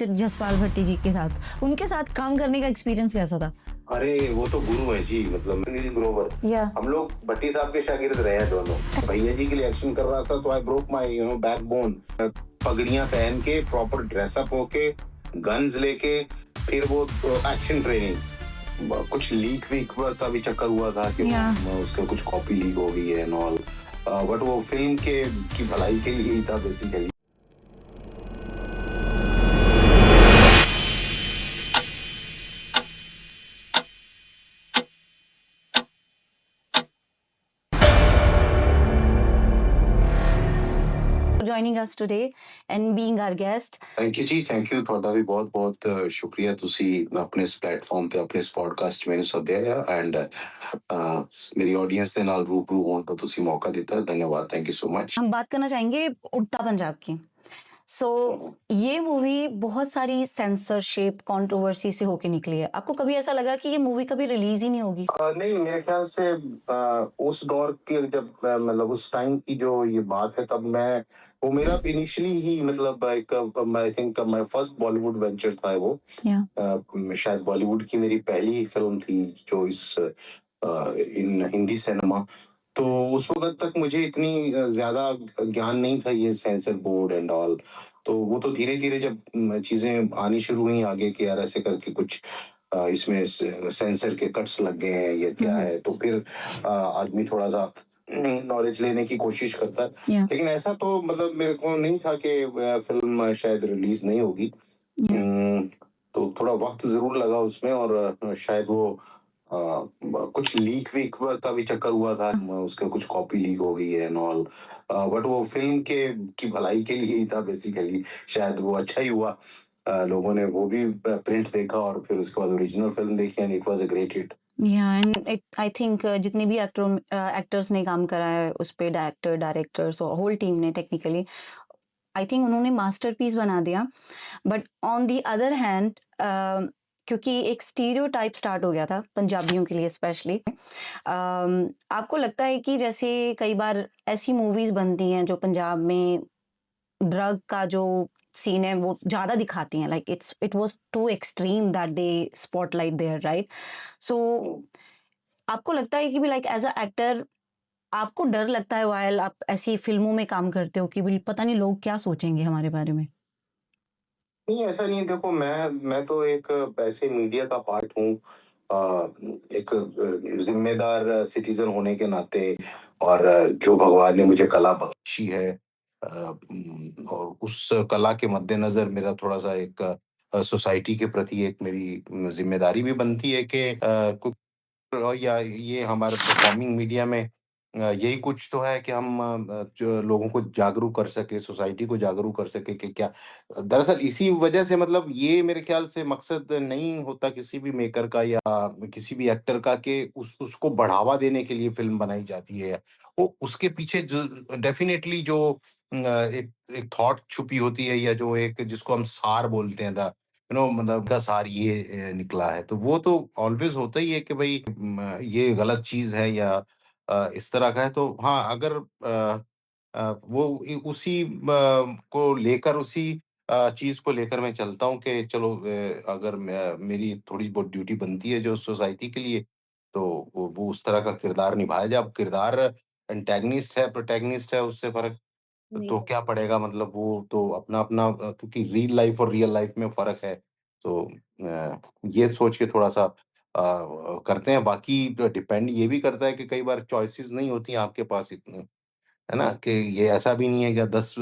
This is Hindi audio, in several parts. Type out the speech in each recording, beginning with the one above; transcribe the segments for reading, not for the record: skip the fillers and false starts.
जसपाल भट्टी जी के साथ। उनके साथ काम करने का एक्सपीरियंस कैसा था? अरे वो तो गुरु है जी, मतलब अनिल ग्रोवर। या हम लोग भट्टी साहब के शागिर्द रहे हैं दोनों। भैया जी के लिए एक्शन कर रहा था तो आई ब्रोक माई बैकबोन। पगड़ियां पहन के, प्रॉपर ड्रेसअप होके, गन्स लेके, फिर वो एक्शन ट्रेनिंग। कुछ लीक वीक का भी चक्कर हुआ था कि या उसका कुछ कॉपी लीक हो गई है एंड ऑल। बट वो फिल्म के की भलाई के लिए ही था basically. joining us today and being our guest. Thank you ਜੀ, ਥੈਂਕ ਯੂ। ਤੁਹਾਡਾ ਵੀ ਬਹੁਤ ਬਹੁਤ ਸ਼ੁਕਰੀਆ, ਤੁਸੀਂ ਆਪਣੇ ਇਸ ਪਲੇਟਫਾਰਮ ਤੇ ਆਪਣੇ ਇਸ ਪੋਡਕਾਸਟ 'ਚ ਮੈਨੂੰ ਸੱਦਿਆ ਆ ਐਂਡ ਮੇਰੀ ਆਡੀਅנס ਦੇ ਨਾਲ ਰੂਬਰੂ ਹੋਣ ਦਾ ਤੁਸੀਂ ਮੌਕਾ ਦਿੱਤਾ। ਧੰਨਵਾਦ, ਥੈਂਕ ਯੂ सो मच। हम बात करना चाहेंगे उड़ता पंजाब की। सो ये मूवी बहुत सारी सेंसरशिप कंट्रोवर्सी से होके निकली है। आपको कभी ऐसा लगा कि ये मूवी कभी रिलीज ही नहीं होगी? नहीं, मेरे ख्याल से उस दौर के जब मतलब उस टाइम की जो ये बात है, तब मैं वो मेरा इनिशियली ही मतलब एक I think my first Bollywood venture था वो। या शायद बॉलीवुड की मेरी पहली फिल्म थी जो इस इन हिंदी सिनेमा। तो उस वक्त तक मुझे इतनी ज्यादा ज्ञान नहीं था ये सेंसर बोर्ड एंड ऑल। तो वो तो धीरे धीरे जब चीजें आनी शुरू हुई आगे कि यार ऐसे करके कुछ इसमें सेंसर के कट्स लग गए हैं या क्या है, तो फिर आदमी थोड़ा सा नॉलेज लेने की कोशिश करता है। या लेकिन ऐसा तो मतलब मेरे को नहीं था कि फिल्म शायद रिलीज नहीं होगी। या हम्म, तो थोड़ा वक्त जरूर लगा उसमें और शायद वो कुछ लीक वीक का भी चक्कर हुआ था। उसका कुछ कॉपी लीक हो गई है एंड ऑल। बट वो फिल्म के की भलाई के लिए ही था बेसिकली। शायद वो अच्छा ही हुआ। लोगों ने वो भी प्रिंट देखा और फिर उसके बाद ओरिजिनल फिल्म देखी and it was a great hit. या एंड आई थिंक जितने भी एक्टर्स ने काम करा है उस पे, डायरेक्टर, डायरेक्टर्स और होल टीम ने टेक्निकली, आई थिंक उन्होंने मास्टरपीस बना दिया। But on the other hand, क्योंकि एक स्टीरियोटाइप स्टार्ट हो गया था पंजाबियों के लिए स्पेशली, आपको लगता है कि जैसे कई बार ऐसी मूवीज बनती हैं जो पंजाब में ड्रग का जो सीन है वो ज्यादा दिखाती हैं, like it was too extreme that they spotlight there, right? So आपको लगता है कि भी लाइक एज अ एक्टर आपको डर लगता है वाइल आप ऐसी फिल्मों में काम करते हो कि भी पता नहीं लोग क्या सोचेंगे हमारे बारे में? नहीं, ऐसा नहीं है। देखो, मैं तो एक ऐसे मीडिया का पार्ट हूँ, एक जिम्मेदार सिटीजन होने के नाते। और जो भगवान ने मुझे कला बख्शी है, और उस कला के मद्देनजर मेरा थोड़ा सा एक सोसाइटी के प्रति एक मेरी जिम्मेदारी भी बनती है कि या ये हमारे परफॉर्मिंग मीडिया में यही कुछ तो है कि हम जो लोगों को जागरूक कर सके, सोसाइटी को जागरूक कर सके कि क्या। दरअसल इसी वजह से मतलब ये मेरे ख्याल से मकसद नहीं होता किसी भी मेकर का या किसी भी एक्टर का कि उसको बढ़ावा देने के लिए फिल्म बनाई जाती है। वो उसके पीछे जो डेफिनेटली जो एक एक थॉट छुपी होती है या जो एक जिसको हम सार बोलते हैं, मतलब का सार ये निकला है, तो वो तो ऑलवेज होता ही है कि भाई ये गलत चीज है या इस तरह का है। तो हाँ, अगर वो उसी को लेकर उसी चीज को लेकर मैं चलता हूँ कि चलो, अगर मेरी थोड़ी बहुत ड्यूटी बनती है जो सोसाइटी के लिए, तो वो उस तरह का किरदार निभाया जाए। अब किरदार एंटेगनिस्ट है, प्रोटैगनिस्ट है, उससे फर्क नहीं तो क्या पड़ेगा। मतलब वो तो अपना अपना क्योंकि रियल लाइफ और रियल लाइफ में फ़र्क है। तो ये सोच के थोड़ा-सा करते हैं। बाकी तो डिपेंड ये भी करता है कि कई बार चॉइसेस नहीं होती हैं आपके पास इतनी, है ना? कि ये ऐसा भी नहीं है कि 10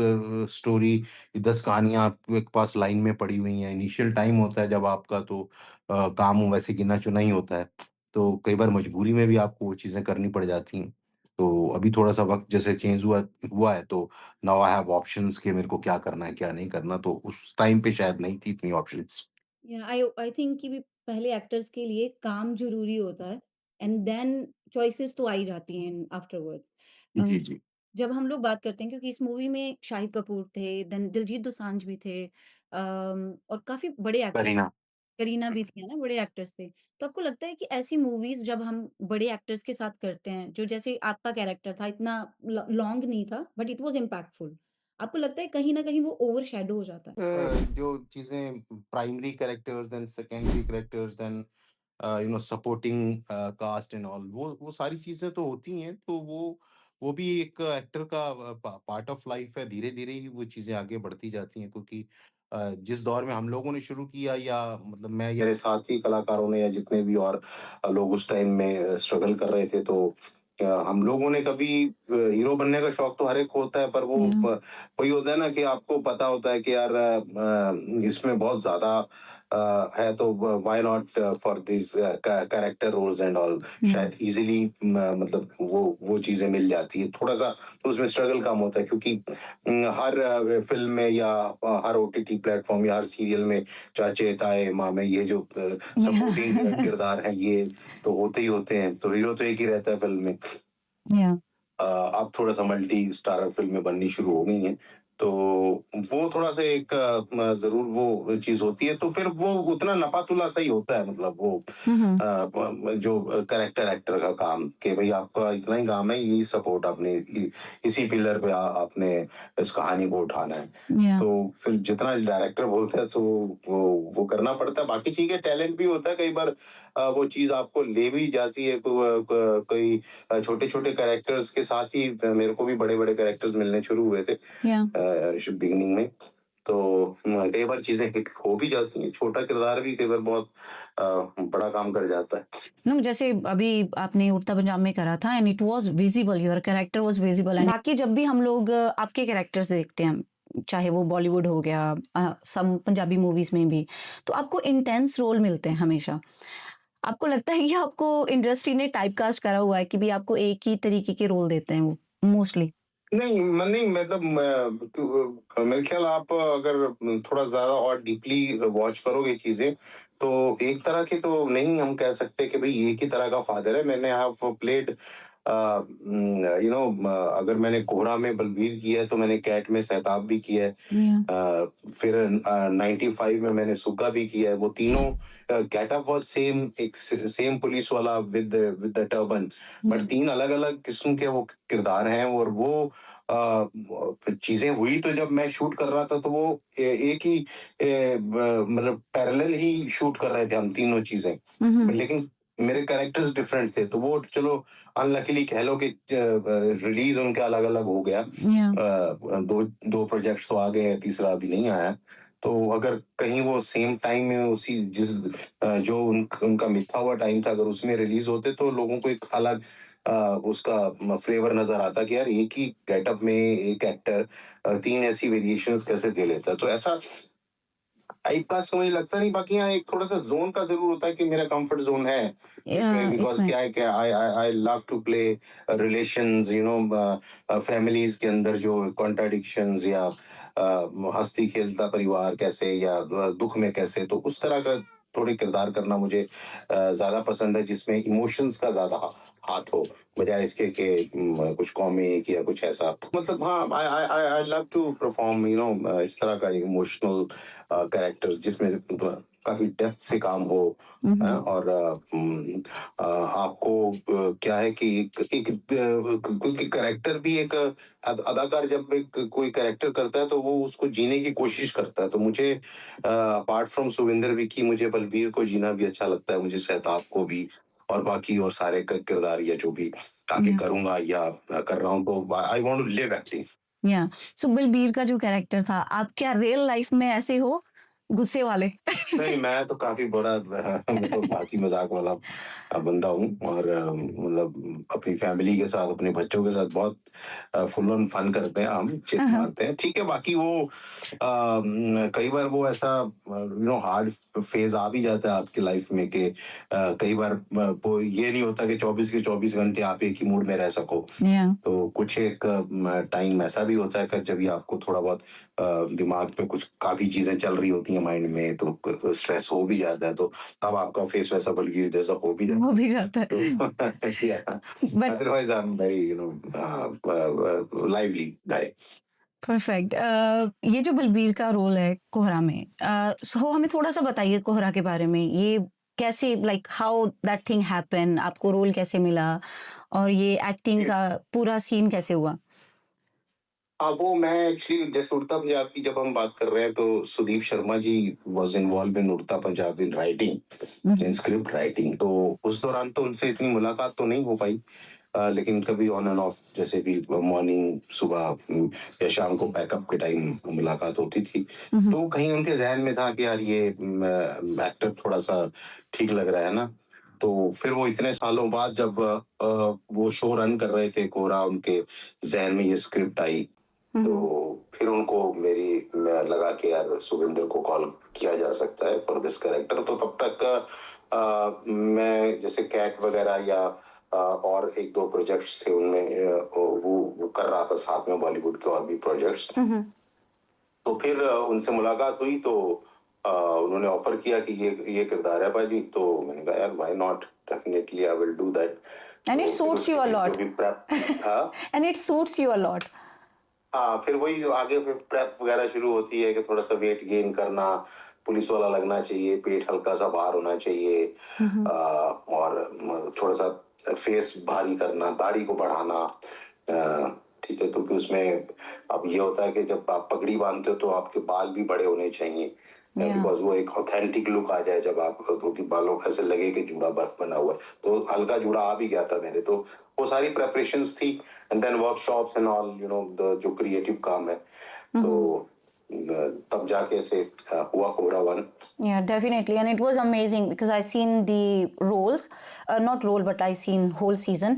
स्टोरी, 10 कहानियाँ आपके पास लाइन में पड़ी हुई हैं। इनिशियल टाइम होता है जब आपका, तो काम वैसे गिना-चुना ही होता है। तो कई बार मजबूरी में भी आपको वो चीज़ें करनी पड़ जाती हैं। तो अभी थोड़ा-सा वक़्त जैसे चेंज हुआ हुआ है, तो नाउ आई हैव ऑप्शंस कि मेरे को क्या करना है, क्या नहीं करना। तो उस टाइम पे शायद नहीं थी इतनी ऑप्शंस। या आई थिंक कि भी पहले एक्टर्स के लिए काम ज़रूरी होता है एंड देन चॉइसेस तो आ ही जाती हैं आफ्टरवर्ड्स। जी, जी। जब हम लोग बात करते हैं, क्योंकि इस मूवी में शाहिद कपूर थे, देन दिलजीत दोसांझ भी थे, और काफ़ी बड़े एक्टर्स, करीना। करीना भी थी, है ना? बड़े एक्टर्स थे। तो आपको लगता है कि ऐसी मूवीज़ जब हम बड़े एक्टर्स के साथ करते हैं, जो जैसे आपका कैरेक्टर था, इतना ल लॉन्ग नहीं था बट इट वाज़ इम्पैक्टफुल। आपको लगता है कहीं न कहीं वो ओवरशैडो हो जाता है? जो चीज़ें primary characters then secondary characters then supporting cast and all वो सारी चीज़ें तो होती हैं, तो वो भी एक एक्टर का पार्ट ऑफ लाइफ है। धीरे-धीरे ही वो चीज़ें आगे बढ़ती जाती हैं, क्योंकि जिस दौर में हम लोगों ने शुरू किया, या मतलब मैं या मेरे साथी कलाकारों ने, या जितने भी और लोग उस टाइम में स्ट्रगल कर रहे थे, तो हम लोगों ने कभी हीरो बनने का शौक तो हर एक को होता है, पर वो या वही होता है ना कि आपको पता होता है कि यार इसमें बहुत ज़्यादा है, तो why not for this character roles and all, या शायद इजीली मतलब वो चीज़ें मिल जाती है। थोड़ा-सा तो उसमें स्ट्रगल कम होता है, क्योंकि हर फ़िल्म में, या हर ओटीटी प्लेटफ़ॉर्म, या हर सीरियल में चाचे, ताए, मामे, ये जो सपोर्टिंग किरदार हैं, ये तो होते ही होते हैं। तो हीरो तो एक ही रहता है फ़िल्म में। या अब थोड़ा-सा मल्टी स्टारर फ़िल्में बननी शुरू हो गई हैं, तो वो थोड़ा-सा एक ज़रूर वो चीज़ होती है, तो फिर वो उतना नपा-तुला सा ही होता है, मतलब वो हुँ, हुँ। जो कैरेक्टर एक्टर का काम, कि भई आपका इतना ही काम है, यही सपोर्ट आपने इसी पिलर पे आपने इस कहानी को उठाना है। या तो फिर जितना डायरेक्टर बोलता है, तो वो करना पड़ता है। बाकी ठीक है, टैलेंट भी होता है कई बार, वो चीज़ आपको ले भी जाती है। कोई छोटे-छोटे कैरेक्टर्स के साथ ही मेरे को भी बड़े-बड़े कैरेक्टर्स मिलने शुरू हुए थे या बिगिनिंग में। तो कई बार चीज़ें हिट हो भी जाती हैं, छोटा किरदार भी कई बार बहुत बड़ा काम कर जाता है। नो, जैसे अभी आपने उड़ता पंजाब में करा था and it was visible, your character was visible. And बाकी जब भी हम लोग आपके कैरेक्टर्स देखते हैं, चाहे वो बॉलीवुड हो गया, सम पंजाबी मूवीज़ में भी, तो आपको इंटेंस रोल मिलते हैं हमेशा। आपको लगता है कि आपको इंडस्ट्री ने टाइपकास्ट करा हुआ है कि भई आपको एक ही तरीके के रोल देते हैं वो मोस्टली? नहीं, मतलब मेरे ख्याल आप अगर थोड़ा ज़्यादा और डीपली वॉच करोगे चीज़ें, तो एक तरह की तो नहीं हम कह सकते कि भई एक ही तरह का फ़ादर है। मैंने हैव प्लेड अगर मैंने कोहरा में बलबीर किया है, तो मैंने कैट में सहताब भी किया है। या फिर 95 में मैंने सुग्गा भी किया है। वो तीनों गेटअप वाज़ सेम, एक सेम पुलिस वाला विद द टर्बन, या बट 3 अलग-अलग किस्म के वो किरदार हैं, और वो चीज़ें हुई, तो जब मैं शूट कर रहा था, तो वो एक ही मतलब पैरेलल ही शूट कर रहे थे हम तीनों चीज़ें। हुँ, हुँ। लेकिन मेरे कैरेक्टर्स डिफरेंट थे, तो वो चलो अनलकीली कह लो कि रिलीज़ उनका अलग-अलग हो गया। या 2 प्रोजेक्ट्स तो आ गए हैं, तीसरा अभी नहीं आया। तो अगर कहीं वो सेम टाइम में उसी जो उनका मिथा हुआ टाइम था, अगर उसमें रिलीज़ होते, तो लोगों को एक अलग उसका फ्लेवर नज़र आता कि यार एक ही गेटअप में एक एक्टर 3 ऐसी वेरिएशंस कैसे दे लेता है। तो ऐसा टाइपकास्ट तो मुझे लगता नहीं। बाकी हाँ, एक थोड़ा-सा ज़ोन का ज़रूर होता है कि मेरा कम्फर्ट ज़ोन है इसमें, बिकॉज़ इसमें क्या है कि I love to play relations, families के अंदर जो कॉन्ट्राडिक्शंस, या हँसती-खेलता परिवार कैसे, या दुःख में कैसे, तो उस तरह का थोड़े किरदार करना मुझे ज़्यादा पसंद है, जिसमें इमोशंस का ज़्यादा हाथ हो, बजाय इसके कि कुछ कॉमिक या कुछ ऐसा। मतलब हाँ, आई लव टू परफॉर्म इस तरह का इमोशनल कैरेक्टर्स, जिसमें काफी डेप्थ से काम हो। हुँ, हुँ। और आपको क्या है कि क्योंकि कैरेक्टर भी एक अदाकार जब एक कोई कैरेक्टर करता है, तो वो उसको जीने की कोशिश करता है। तो मुझे अपार्ट फ्रॉम सुविंदर विकी, मुझे बलबीर को जीना भी अच्छा लगता है, मुझे सहताब को भी, और बाकी और सारे किरदार, या जो भी आगे या करूंगा या कर रहा हूँ, तो I want to live actually. Yeah so Balbir का जो कैरेक्टर था, आप क्या रियल लाइफ में ऐसे हो? गुस्से वाले? नहीं, मैं तो काफ़ी बड़ा मतलब हँसी मज़ाक वाला बंदा हूँ, और मतलब अपनी फैमिली के साथ, अपने बच्चों के साथ बहुत फुल ऑन फन करते हैं हम, चिल हाँ, हाँ। मारते हैं। ठीक है, बाकी वो कई बार वो ऐसा हार्ड फ़ेज़ आ भी जाता है आपकी लाइफ़ में, कि कई बार वो ये नहीं होता कि 24 के 24 घंटे आप एक ही मूड में रह सको। या तो कुछ एक टाइम ऐसा भी होता है कि जब भी आपको थोड़ा बहुत दिमाग पे कुछ काफ़ी चीज़ें चल रही होती हैं माइंड में, तो स्ट्रेस हो भी जाता है, तो तब आपका फेस वैसा बल्कि जैसा हो भी हो जाता भी जाता है। है। तो या but otherwise I am very lively guy. Perfect. ये जो बलबीर का रोल है कोहरा में, सो हमें थोड़ा-सा बताइए कोहरा के बारे में। ये कैसे, like how that thing happen, आपको रोल कैसे मिला और ये एक्टिंग का पूरा सीन कैसे हुआ? हाँ, वो मैं एक्चुअली जैसे उड़ता पंजाब की जब हम बात कर रहे हैं तो Sudeep Sharma ji was involve in उड़ता Punjab in writing, in script writing. तो उस दौरान तो उनसे इतनी मुलाकात तो नहीं हो पाई। लेकिन कभी ऑन एंड ऑफ जैसे भी मॉर्निंग सुबह या शाम को बैकअप के टाइम मुलाकात होती थी। तो कहीं उनके जहन में था कि यार ये एक्टर थोड़ा सा ठीक लग रहा है ना। तो फिर वो इतने सालों बाद जब वो शो रन कर रहे थे कोरा, उनके जहन में ये स्क्रिप्ट आई। तो फिर उनको लगा कि यार सुविंदर को कॉल किया जा सकता है फॉर दिस कैरेक्टर। तो तब तक मैं जैसे कैट वगैरह या और एक दो प्रोजेक्ट्स थे उनमें वो कर रहा था साथ में बॉलीवुड के और भी प्रोजेक्ट्स। तो फिर उनसे मुलाकात हुई तो उन्होंने ऑफर किया कि ये किरदार है भाई। तो मैंने कहा यार why not, definitely I will do that. And it तो फिर सूट्स यू उसके अ लिए जो लॉट, भी prep था, and it suits you a lot. हाँ फिर वही जो आगे फिर प्रेप वगैरह शुरू होती है कि थोड़ा सा वेट गेन करना, पुलिस वाला लगना चाहिए, पेट हल्का सा बाहर होना चाहिए, और थोड़ा सा फेस भारी करना, दाढ़ी को बढ़ाना। ठीक है, क्योंकि उसमें अब ये होता है कि जब आप पगड़ी बांधते हो तो आपके बाल भी बड़े होने चाहिए, या बिकॉज वो एक ऑथेंटिक लुक आ जाए जब आप, क्योंकि बालों का ऐसे लगे कि जूड़ा बना हुआ है। तो हल्का जूड़ा आ भी गया था मेरे। तो वो सारी प्रेपरेशंस थी, and then workshops and all, you know, the जो क्रिएटिव काम है। तो तब जाके से हुआ Cobra One. Yeah, definitely, and it was amazing because I seen the roles, not role, but I seen whole season,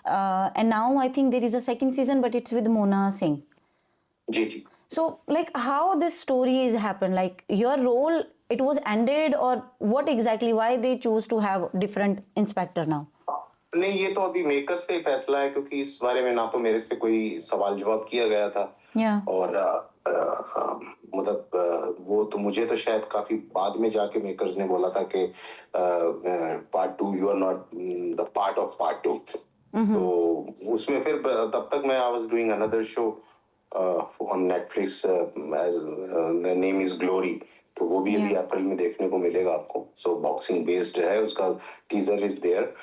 and now I think there is a second season, but it's with Mona Singh. जी जी। So, like, how this story is happened? Like, your role, it was ended, or what exactly? Why they choose to have different inspector now? नहीं, ये तो अभी मेकर्स का ही फैसला है, क्योंकि इस बारे में ना तो मेरे से कोई सवाल जवाब किया गया था। Yeah. और मतलब वो तो मुझे तो शायद काफी बाद में जाके मेकर्स ने बोला था कि part two, you are not the part of part two. तो उसमें फिर तब तक मैं I was doing another show on Netflix, as the name is Glory. तो वो भी अभी अप्रैल में देखने को मिलेगा आपको। सो बॉक्सिंग बेस्ड है, उसका टीजर इज देयर,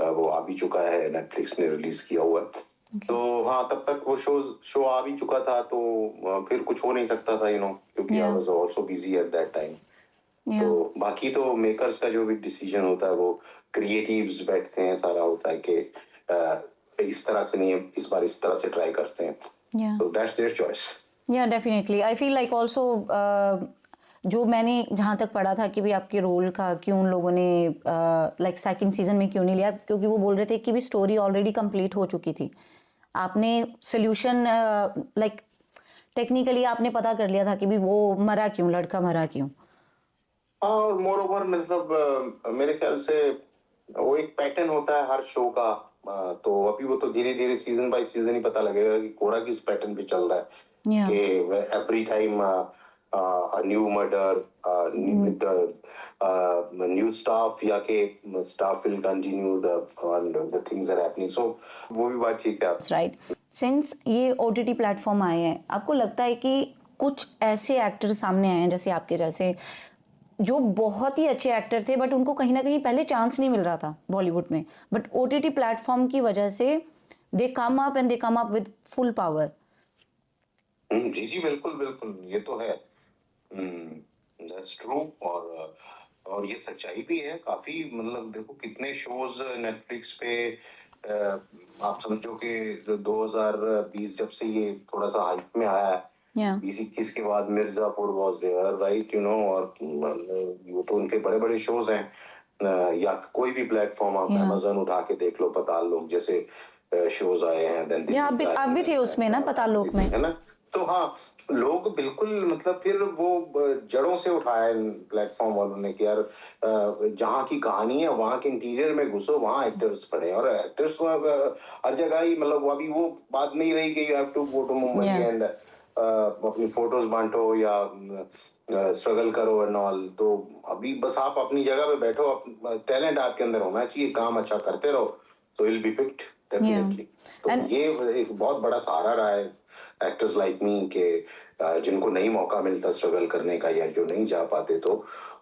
वो आ भी चुका है, नेटफ्लिक्स ने रिलीज किया हुआ है। तो हाँ, तब तक वो शो आ भी चुका था। तो फिर कुछ हो नहीं सकता था, यू नो, क्योंकि I was also busy at that time. तो बाकी तो मेकर्स का जो भी डिसीजन होता है वो क्रिएटिव्स बैठते हैं, सारा होता है कि इस तरह से नहीं, इस बार इस तरह से ट्राई करते हैं। तो दैट्स देयर चॉइस। या definitely I feel like also, जो मैंने जहाँ तक पढ़ा था कि भी आपके रोल का क्यों उन लोगों ने लाइक सेकंड सीजन में क्यों नहीं लिया, क्योंकि वो बोल रहे थे कि भी स्टोरी ऑलरेडी कंप्लीट हो चुकी थी। आपने सोल्यूशन लाइक टेक्निकली आपने पता कर लिया था कि भी वो मरा क्यों, लड़का मरा क्यों। हाँ, और मोर ओवर मतलब मेरे ख्याल से वो एक पैटर्न होता है हर शो का। तो अभी वो तो धीरे धीरे सीजन बाय सीजन ही पता लगेगा कि कोरा किस पैटर्न पे चल रहा है। Yeah. कि every time a new murder with the new staff, या कि staff will continue the things are happening, so वो भी बात ठीक है। राइट, सिंस ये OTT प्लेटफॉर्म आए हैं, आपको लगता है कि कुछ ऐसे एक्टर सामने आए हैं जैसे आपके जैसे, जो बहुत ही अच्छे एक्टर थे बट उनको कहीं ना कहीं पहले चांस नहीं मिल रहा था बॉलीवुड में, बट OTT प्लेटफॉर्म की वजह से they come up and they come up with full power. जी जी, बिल्कुल बिल्कुल, ये तो है। That's true. और ये सच्चाई भी है काफी। मतलब देखो कितने शोज नेटफ्लिक्स पे, आप समझो कि 2020 जब से ये थोड़ा सा हाइप में आया है, या 2021 के बाद Mirzapur was there, right, you know. और वो तो उनके बड़े बड़े शोज हैं। या कोई भी प्लेटफॉर्म आप Yeah. अमेजन उठा के देख लो, पताल लोक जैसे शोज आए हैं। देन या आप भी थे उसमें ना, पताल लोक में। है ना। तो हाँ, लोग बिल्कुल मतलब फिर वो जड़ों से उठाया प्लेटफॉर्म वालों ने कि यार जहाँ की कहानी है वहाँ के इंटीरियर में घुसो, वहाँ एक्टर्स पड़े। और एक्टर्स तो अब हर जगह ही, मतलब अभी वो बात नहीं रही कि you have to go to Mumbai and अपनी फोटोज बांटो या स्ट्रगल करो एंड ऑल। तो अभी बस आप अपनी जगह पे बैठो, टैलेंट आपके अंदर होना चाहिए, काम अच्छा करते रहो, तो विल बी पिक्ड डेफिनेटली। तो ये एक बहुत बड़ा सहारा रहा है एक्टर्स लाइक मी के, जिनको नहीं मौका मिलता स्ट्रगल करने का या जो नहीं जा पाते, तो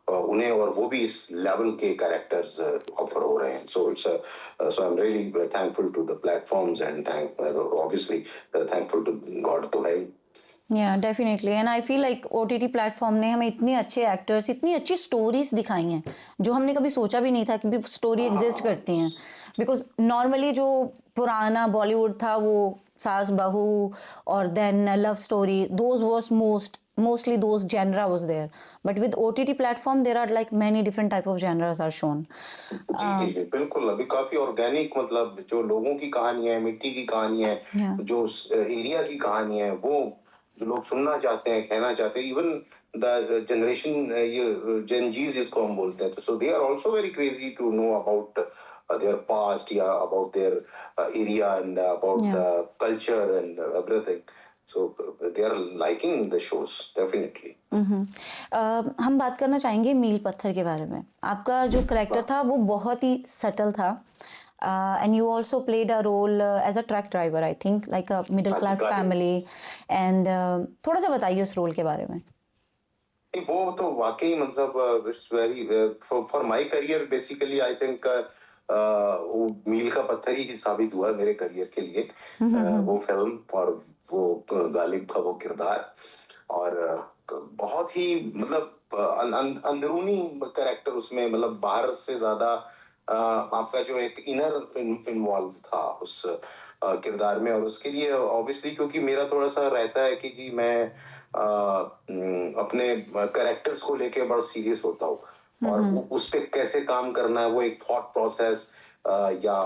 उन्हें और वो भी इस लेवल के कैरेक्टर्स ऑफर हो रहे हैं. So it's so I am really thankful to the platforms and obviously thankful to God तो है. Yeah definitely and I feel like OTT platform ने हमें इतने अच्छे एक्टर्स, इतनी अच्छी स्टोरीज दिखाई हैं जो हमने कभी सोचा भी नहीं था कि भी स्टोरी एग्जिस्ट करती हैं. बिकॉज नॉर्मली जो पुराना बॉलीवुड था वो सास बहू और then love story, those was mostly those genre was there, but with OTT platform there are like many different type of genres are shown. जी जी जी बिल्कुल. अभी काफी ऑर्गेनिक, मतलब जो लोगों की कहानी है, मिट्टी की कहानी है, Yeah. जो एरिया की कहानी है, वो जो लोग सुनना चाहते हैं, कहना चाहते हैं. इवन द जनरेशन, ये जेन जीज जिसको हम बोलते हैं, तो so they are also very crazy to know about their past या about their area and about Yeah. The culture and everything. So they are liking the shows definitely. हम बात करना चाहेंगे मील पत्थर के बारे में. आपका जो करेक्टर था वो बहुत ही सटल था and you also played a role as a truck driver, I think like a middle class family. And थोड़ा सा बताइए उस रोल के बारे में. वो तो वाकई मतलब it's very for my career basically. I think वो मील का पत्थर ही साबित हुआ मेरे करियर के लिए. वो फिल्म और वो गालिब का वो किरदार, और बहुत ही मतलब अंदरूनी कैरेक्टर उसमें, मतलब बाहर से ज्यादा आपका जो एक इनर इन्वॉल्व था उस किरदार में. और उसके लिए ऑब्वियसली क्योंकि मेरा थोड़ा सा रहता है कि जी मैं अपने कैरेक्टर्स को लेके बड़ा सीरियस होता हूँ, और उस पे कैसे काम करना है, वो एक थॉट प्रोसेस या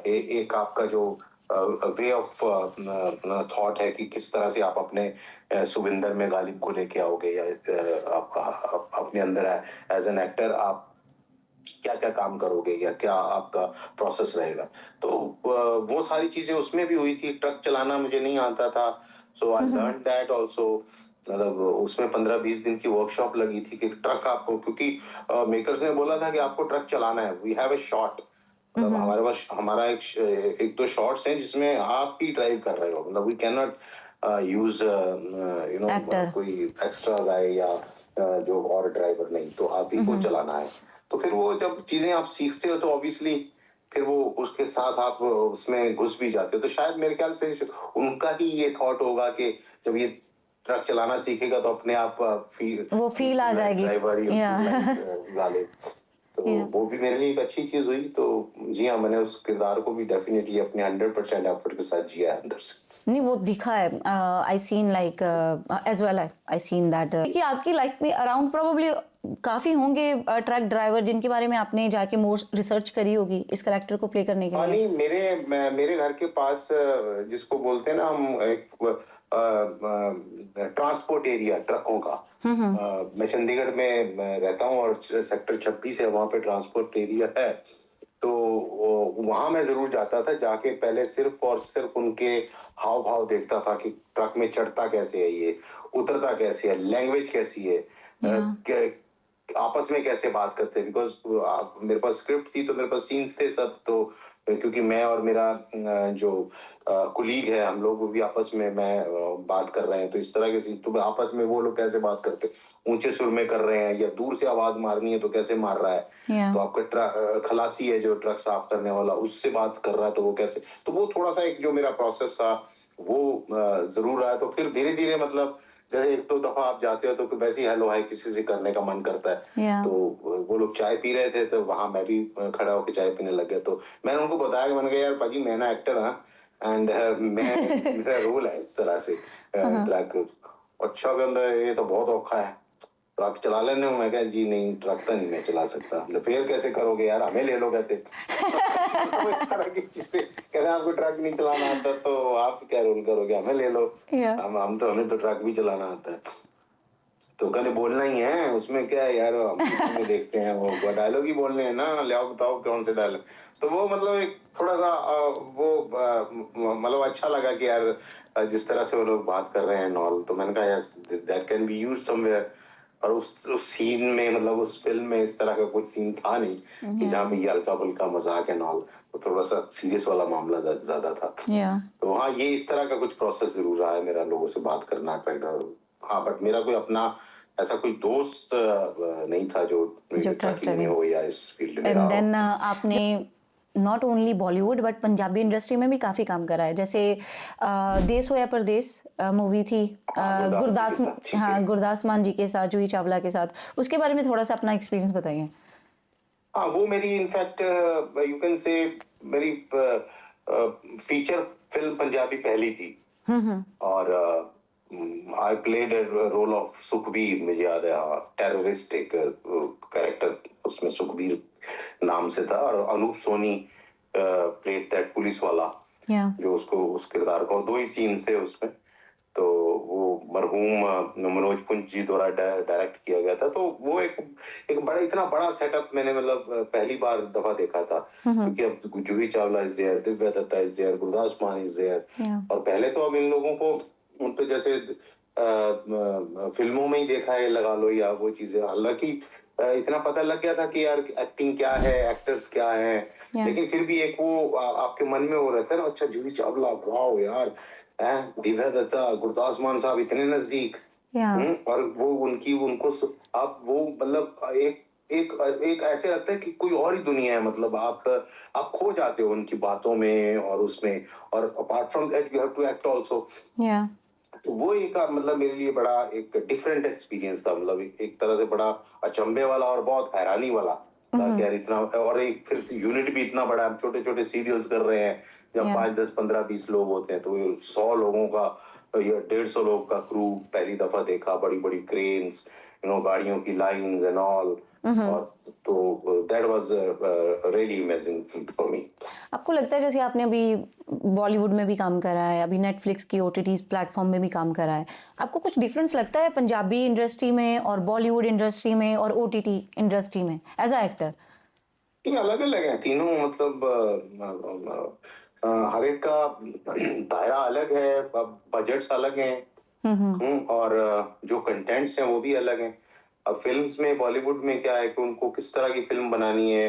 एक आपका जो वे ऑफ थॉट है कि किस तरह से आप अपने सुविंदर में गालिब को लेके आओगे, या आप अपने अंदर एज एन एक्टर आप क्या क्या काम करोगे, या क्या आपका प्रोसेस रहेगा. तो वो सारी चीजें उसमें भी हुई थी. ट्रक चलाना मुझे नहीं आता था, सो आई लर्न दैट ऑल्सो. मतलब उसमें 15-20 दिन की वर्कशॉप लगी थी कि ट्रक आपको, क्योंकि मेकर्स ने बोला था कि आपको ट्रक चलाना है, वी हैव अ शॉट. मतलब हमारे पास हमारा एक दो शॉट्स हैं जिसमें आप ही ड्राइव कर रहे हो. मतलब we can not use you know actor. कोई एक्स्ट्रा गाय या जो और ड्राइवर नहीं, तो आप ही को चलाना है. तो फिर वो जब चीजें आप सीखते हो तो ऑब्वियसली फिर वो उसके साथ आप उसमें घुस भी जाते हो. तो शायद मेरे ख्याल से उनका ही ये थॉट होगा कि जब ये ट्रक चलाना सीखेगा तो अपने आप वो फील आ जाएगी. ड्राइवर गाले. तो Yeah. वो भी मेरे लिए एक अच्छी चीज हुई. तो जी हाँ, मैंने उस किरदार को भी डेफिनेटली अपने 100% एफर्ट के साथ जिया है अंदर से. नहीं वो दिखा है. I seen like as well I seen that कि आपकी लाइफ में अराउंड प्रोबेबली काफी होंगे ट्रक ड्राइवर जिनके बारे में आपने जाके मोर रिसर्च करी होगी इस कैरेक्टर को प्ले करने के हाँ लिए. नहीं, मेरे घर के पास जिसको बोलते हैं ना हम, एक ट्रांसपोर्ट एरिया ट्रकों का. मैं चंडीगढ़ में मैं रहता हूँ और सेक्टर 26 है, वहां पे ट्रांसपोर्ट एरिया है. तो वहां मैं जरूर जाता था. जाके पहले सिर्फ और सिर्फ उनके हाव भाव देखता था कि ट्रक में चढ़ता कैसे है, ये उतरता कैसे है, लैंग्वेज कैसी है, आपस में कैसे बात करते हैं. बिकॉज मेरे पास स्क्रिप्ट थी, तो मेरे पास सीन्स थे सब. तो क्योंकि मैं और मेरा जो कुलीग है, हम लोग भी आपस में बात कर रहे हैं, तो इस तरह के सीन. तो आपस में वो लोग कैसे बात करते, ऊंचे सुर में कर रहे हैं या दूर से आवाज मारनी है तो कैसे मार रहा है. Yeah. तो आपका खलासी है जो ट्रक साफ करने वाला, उससे बात कर रहा है तो वो कैसे. तो वो थोड़ा सा एक जो मेरा प्रोसेस था वो जरूर रहा है. तो फिर धीरे धीरे मतलब जैसे एक दो दफा आप जाते हो तो वैसे ही हेलो हाय किसी से करने का मन करता है. Yeah. तो वो लोग चाय पी रहे थे, तो वहां मैं भी खड़ा होकर चाय पीने लग गया. तो मैंने उनको बताया कि मैंने कहा यार पाजी मैं ना एक्टर हाँ, एंड मैं मेरा रोल है इस तरह से ट्रक. अच्छा कहता है ये तो बहुत औखा है, ट्रक चला लेने. मैं कहा जी नहीं, ट्रक तो नहीं मैं चला सकता. मतलब फिर कैसे करोगे यार, हमें ले लो कहते. तो इस तरह की चीजें कहते आपको ट्रक नहीं चलाना आता तो आप क्या रोल करोगे, हमें ले लो. Yeah. हमें तो ट्रक भी चलाना आता है. तो कहते बोलना ही है, उसमें क्या है यार, हम फिल्म में देखते हैं वो डायलॉग ही बोलने हैं ना, ले आओ बताओ कौन से डायलॉग. तो वो मतलब एक थोड़ा सा वो मतलब अच्छा लगा कि यार जिस तरह से वो लोग बात कर रहे हैं नॉल. तो मैंने कहा yes that can be used somewhere. और उस सीन में मतलब उस फिल्म में इस तरह का कुछ सीन था नहीं कि जहाँ पे ये हल्का फुल्का मजाक है नॉल. तो थोड़ा सा सीरियस वाला मामला ज्यादा था. Yeah. तो हाँ, ये इस तरह का कुछ प्रोसेस जरूर रहा है मेरा लोगों से बात करना. हाँ, बट मेरा कोई अपना ऐसा कोई दोस्त नहीं था जो जो ट्रक ट्रकिंग में ड्राइविंग हो या इस फील्ड में एंड रहा हो। देन आपने not only Bollywood but Punjabi industry में भी काफ़ी काम करा है, जैसे देश हो या परदेस मूवी थी, हाँ, गुरदास जी के साथ, ठीक है। हाँ गुरदास मान जी के साथ, जूही चावला के साथ, उसके बारे में थोड़ा सा अपना एक्सपीरियंस बताइए। हाँ, वो मेरी इनफैक्ट यू कैन से मेरी फीचर फिल्म पंजाबी पहली थी। और I played role of Sukhbir, मुझे याद है, हाँ, टेररिस्ट एक कैरेक्टर उसमें सुखबीर नाम से था, और Anup Soni played that police वाला, या जो उसको उस किरदार को, दो ही सीन थे उसमें। तो वो मरहूम मनोज पुंज जी द्वारा डायरेक्ट किया गया था। तो वो एक बड़ा, इतना बड़ा सेटअप मैंने मतलब पहली बार दफा देखा था, क्योंकि अब Juhi Chawla is there, Divya Dutta is there, Gurdas Maan is there. और पहले तो अब इन लोगों को उन तो जैसे फिल्मों में ही देखा है लगा लो, या वो चीजें, हालांकि इतना पता लग गया था कि यार एक्टिंग क्या है, एक्टर्स क्या है, लेकिन फिर भी एक वो आपके मन में वो रहता है ना, अच्छा जूही चावला, वाओ यार, दिव्या दत्ता, गुरदास मान साहब इतने नजदीक। और वो उनकी उनको आप वो मतलब एक एक एक ऐसे लगता है कि कोई और ही दुनिया है, मतलब आप खो जाते हो उनकी बातों में और उसमें, और apart from that you have to act also. तो वो एक मतलब मेरे लिए बड़ा एक डिफरेंट एक्सपीरियंस था, मतलब एक तरह से बड़ा अचंभे वाला और बहुत हैरानी वाला था कि यार इतना, और एक फिर यूनिट भी इतना बड़ा, हम छोटे छोटे सीरियल्स कर रहे हैं, जब 5 10 15 20 लोग होते हैं, तो 100 लोगों का या 150 लोग का क्रू पहली दफा देखा, बड़ी बड़ी क्रेन्स, गाड़ियों की लाइंस एंड ऑल। और तो that was really amazing for me. आपको लगता है जैसे आपने अभी बॉलीवुड में भी काम करा है, अभी नेटफ्लिक्स की ओटीटी प्लेटफॉर्म में भी काम करा है, आपको कुछ डिफरेंस लगता है पंजाबी इंडस्ट्री में और बॉलीवुड इंडस्ट्री में और ओटीटी इंडस्ट्री में एज अ एक्टर? ये अलग अलग है तीनों, मतलब हर एक का दायरा अलग है, बजट्स अलग हैं। और जो कंटेंट्स हैं वो भी अलग हैं। अब फिल्म्स में बॉलीवुड में क्या है कि उनको किस तरह की फिल्म बनानी है,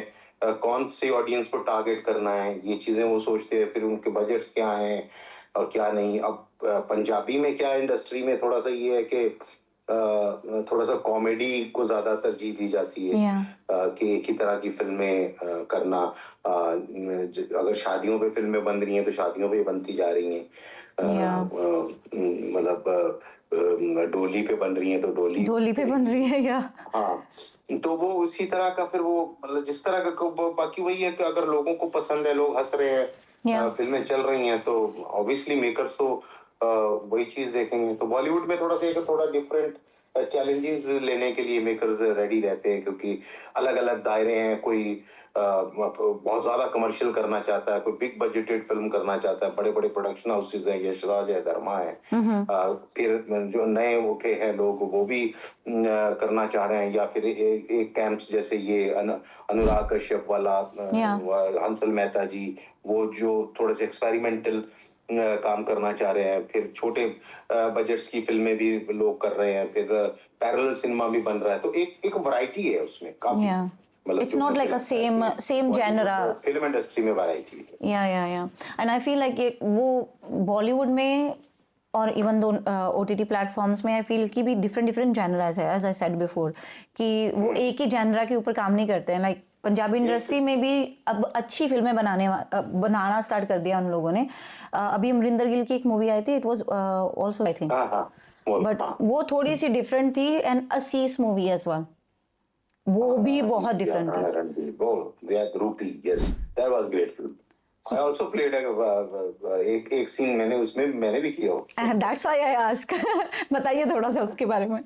कौन सी ऑडियंस को टारगेट करना है, ये चीजें वो सोचते हैं, फिर उनके बजट्स क्या हैं और क्या नहीं। अब पंजाबी में क्या, इंडस्ट्री में थोड़ा सा ये है कि थोड़ा सा कॉमेडी को ज्यादा तरजीह दी जाती है। कि एक ही तरह की फिल्में करना, अगर शादियों पे फिल्में बन रही हैं तो शादियों पे बनती जा रही हैं, मतलब डोली पे बन रही हैं तो डोली पे बन रही है या हाँ। तो वो उसी तरह का फिर वो मतलब जिस तरह का बाकी वही है कि अगर लोगों को पसंद है, लोग हंस रहे हैं, फिल्में चल रही हैं, तो ऑब्वियसली मेकर्स तो वही चीज देखेंगे। तो बॉलीवुड में थोड़ा सा एक थोड़ा डिफरेंट चैलेंजेस लेने के लिए मेकर्स रेडी रहते हैं, क्योंकि अलग अलग दायरे हैं। कोई बहुत ज्यादा कमर्शियल करना चाहता है, कोई बिग बजटेड फिल्म करना चाहता है, बड़े बड़े प्रोडक्शन हाउसेज हैं, यशराज है, धर्मा है। फिर जो नए उठे हैं लोग वो भी करना चाह रहे हैं, या फिर एक कैंप्स जैसे ये अनुराग कश्यप वाला, हंसल मेहता जी, वो जो थोड़े से एक्सपेरिमेंटल काम करना चाह रहे हैं। फिर छोटे बजट्स की फिल्में भी लोग कर रहे हैं, फिर पैरेलल सिनेमा भी बन रहा है। तो एक वैरायटी है उसमें काफी, मतलब it's not like a same genre. Film industry में वैरायटी है। Yeah and I feel like वो बॉलीवुड में और इवन दो ओटीटी प्लेटफॉर्म्स में आई फील कि भी डिफरेंट डिफरेंट जेनरास है, एज आई सेड बिफोर, कि वो एक ही जेनरा के ऊपर काम नहीं करते हैं। लाइक पंजाबी इंडस्ट्री में भी अब अच्छी फिल्में बनाना स्टार्ट कर दिया उन लोगों ने। अभी अमरिंदर गिल की एक मूवी आई थी, it was also I think, but वो थोड़ी सी डिफरेंट थी, एंड असीस मूवी एज वेल, वो भी बहुत डिफरेंट थी। Ranbir, both. They had Rupi, yes, that was great film. I also played एक सीन मैंने उसमें मैंने भी किया हो। That's why I ask. बताइए थोड़ा सा उसके बारे में।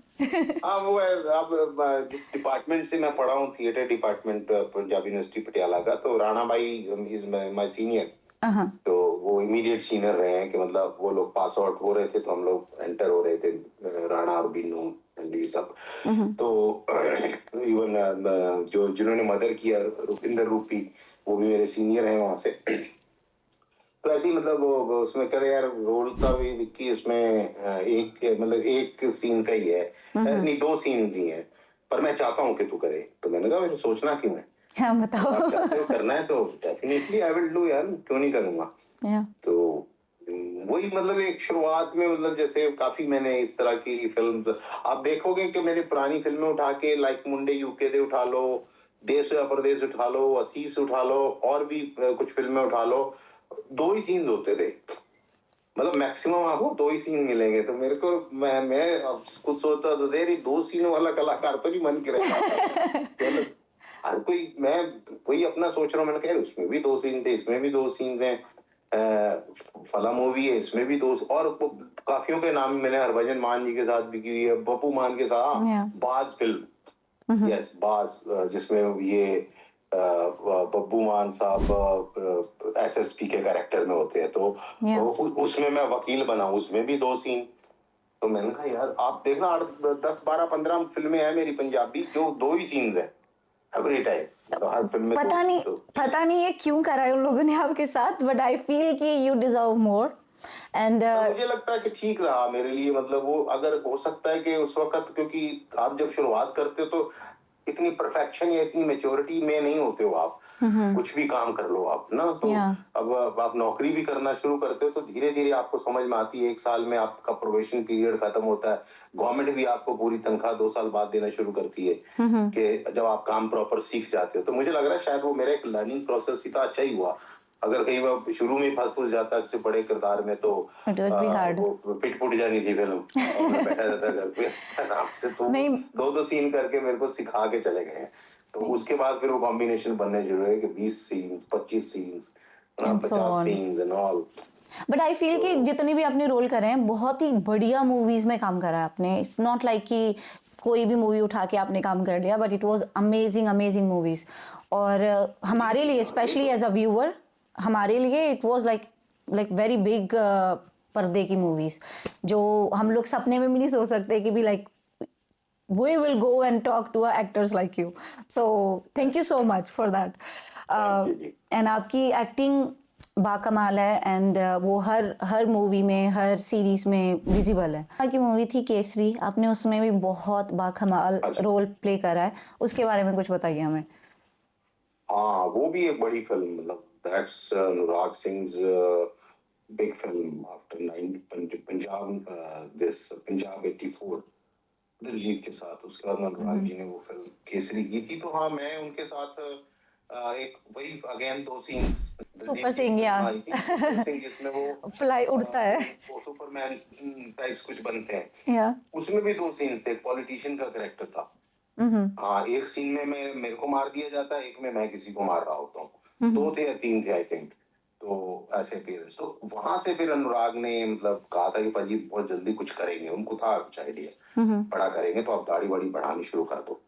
हाँ, वो है, अब जिस डिपार्टमेंट से मैं पढ़ा हूँ, theatre department, Punjab university Patiala का, तो राणा भाई इज माय सीनियर। तो वो इमीडिएट सीनियर रहे हैं, कि मतलब वो लोग पास आउट हो रहे थे तो हम लोग एंटर हो रहे थे, राणा और बिन्नू एंड ये सब। तो इवन जो जिन्होंने मदर किया, रुपिंदर रूपी, वो भी मेरे सीनियर हैं वहां से। तो ऐसे ही मतलब वो उसमें कह रहे यार, रोल था भी विक्की उसमें एक मतलब एक सीन का ही है, नहीं 2 सीन्स ही हैं, पर मैं चाहता हूँ कि तू करे। तो मैंने कहा फिर सोचना क्यों है, हाँ बताओ। आप चाहते हो करना है तो डेफिनेटली आई विल डू यार, क्यों नहीं करूंगा। या तो वही मतलब एक शुरुआत में मतलब जैसे काफी मैंने इस तरह की फिल्म्स आप देखोगे कि मैंने पुरानी फिल्में उठा के लाइक मुंडे यूके दे उठा लो, देश या परदेश उठा लो, असीस उठा लो, और भी कुछ फिल्में उठा लो, दो ही सीन्स होते थे, मतलब मैक्सिमम आपको दो ही सीन मिलेंगे। तो मेरे को मैं अब कुछ सोचता तो देर दो सीनों वाला कलाकार तो नहीं मन करे। हर कोई मैं वही अपना सोच रहा हूँ, मैंने कहा यार उसमें भी दो सीन थे, इसमें भी दो सीन्स हैं, फला मूवी है इसमें भी दो, और काफियों के नाम मैंने हरभजन मान जी के साथ भी की हुई है, बप्पू मान के साथ, Yeah. बाज फिल्म, Mhm. यस बाज, जिसमें ये बब्बू मान साहब एसएसपी के कैरेक्टर में होते हैं, तो Yeah. उसमें मैं वकील बना, उसमें भी दो सीन। तो मैंने कहा यार आप देखना 10 12 15 फिल्में हैं मेरी पंजाबी जो दो ही सीन्स हैं एवरी टाइम, मतलब हर फिल्म में पता नहीं ये क्यों करा है उन लोगों ने आपके साथ, बट आई फील कि यू डिजर्व मोर एंड मुझे लगता है कि ठीक रहा मेरे लिए, मतलब वो अगर हो सकता है कि उस वक्त, क्योंकि आप जब शुरुआत करते हो तो इतनी परफेक्शन या इतनी मेच्योरिटी में नहीं होते हो आप, कुछ भी काम कर लो आप ना, तो अब आप नौकरी भी करना शुरू करते हो तो धीरे धीरे आपको समझ में आती है, 1 साल में आपका प्रोबेशन पीरियड खत्म होता है, गवर्नमेंट भी आपको पूरी तनख्वाह 2 साल बाद देना शुरू करती है, कि जब आप काम प्रॉपर सीख जाते हो। तो मुझे लग रहा है शायद वो मेरा एक लर्निंग प्रोसेस ही था, अच्छा ही हुआ। अगर कहीं वो शुरू में फंस जाता किसी बड़े किरदार में तो वो पिट पुट जानी थी फिल्म, और मैं बैठा रहता घर पे आराम से, तो दो दो सीन करके मेरे को सिखा के चले गए हैं। तो उसके बाद फिर वो कॉम्बिनेशन बनने शुरू हुए कि 20 scenes 25 scenes 50 scenes and all. But I feel कि जितने भी आपने रोल करे हैं बहुत ही बढ़िया मूवीज में काम करा है आपने, इट्स नॉट लाइक कि कोई भी मूवी उठा के आपने काम कर लिया, but it was amazing amazing movies. और हमारे लिए स्पेशली एज अ व्यूअर, हमारे लिए it was like very big पर्दे की मूवीज, जो हम लोग सपने में भी नहीं सोच सकते कि भी like we will go and talk to actors like you. So thank you so much for that. And आपकी एक्टिंग बाकमाल है, एंड वो हर मूवी में हर सीरीज में विजिबल है। आपकी मूवी थी केसरी, आपने उसमें भी बहुत बाकमाल रोल प्ले करा है, उसके बारे में कुछ बताइए हमें। हाँ वो भी एक बड़ी फिल्म, मतलब that's Anurag Singh big film after 9 Punjab this Punjab 84 Diljit के साथ। उसके बाद अनुराग जी ने वो फिल्म केसरी की थी। तो हाँ मैं उनके साथ एक वही अगेन दो सीन्स सुपर सिंह यार जिसमें वो फ्लाई उड़ता है, वो सुपरमैन टाइप्स कुछ बनते हैं, या उसमें भी दो सीन्स थे, पॉलिटिशियन का कैरेक्टर था। हाँ एक सीन में मेरे को मार दिया जाता है, एक में मैं किसी को मार रहा होता हूँ, 2 थे या 3 थे आई थिंक। तो ऐसे पेरेंट्स, तो वहां से फिर अनुराग ने मतलब कहा था कि पाजी बहुत जल्दी कुछ करेंगे, उनको था कुछ आइडिया, बड़ा करेंगे तो आप दाढ़ी वाड़ी बढ़ानी शुरू कर दो।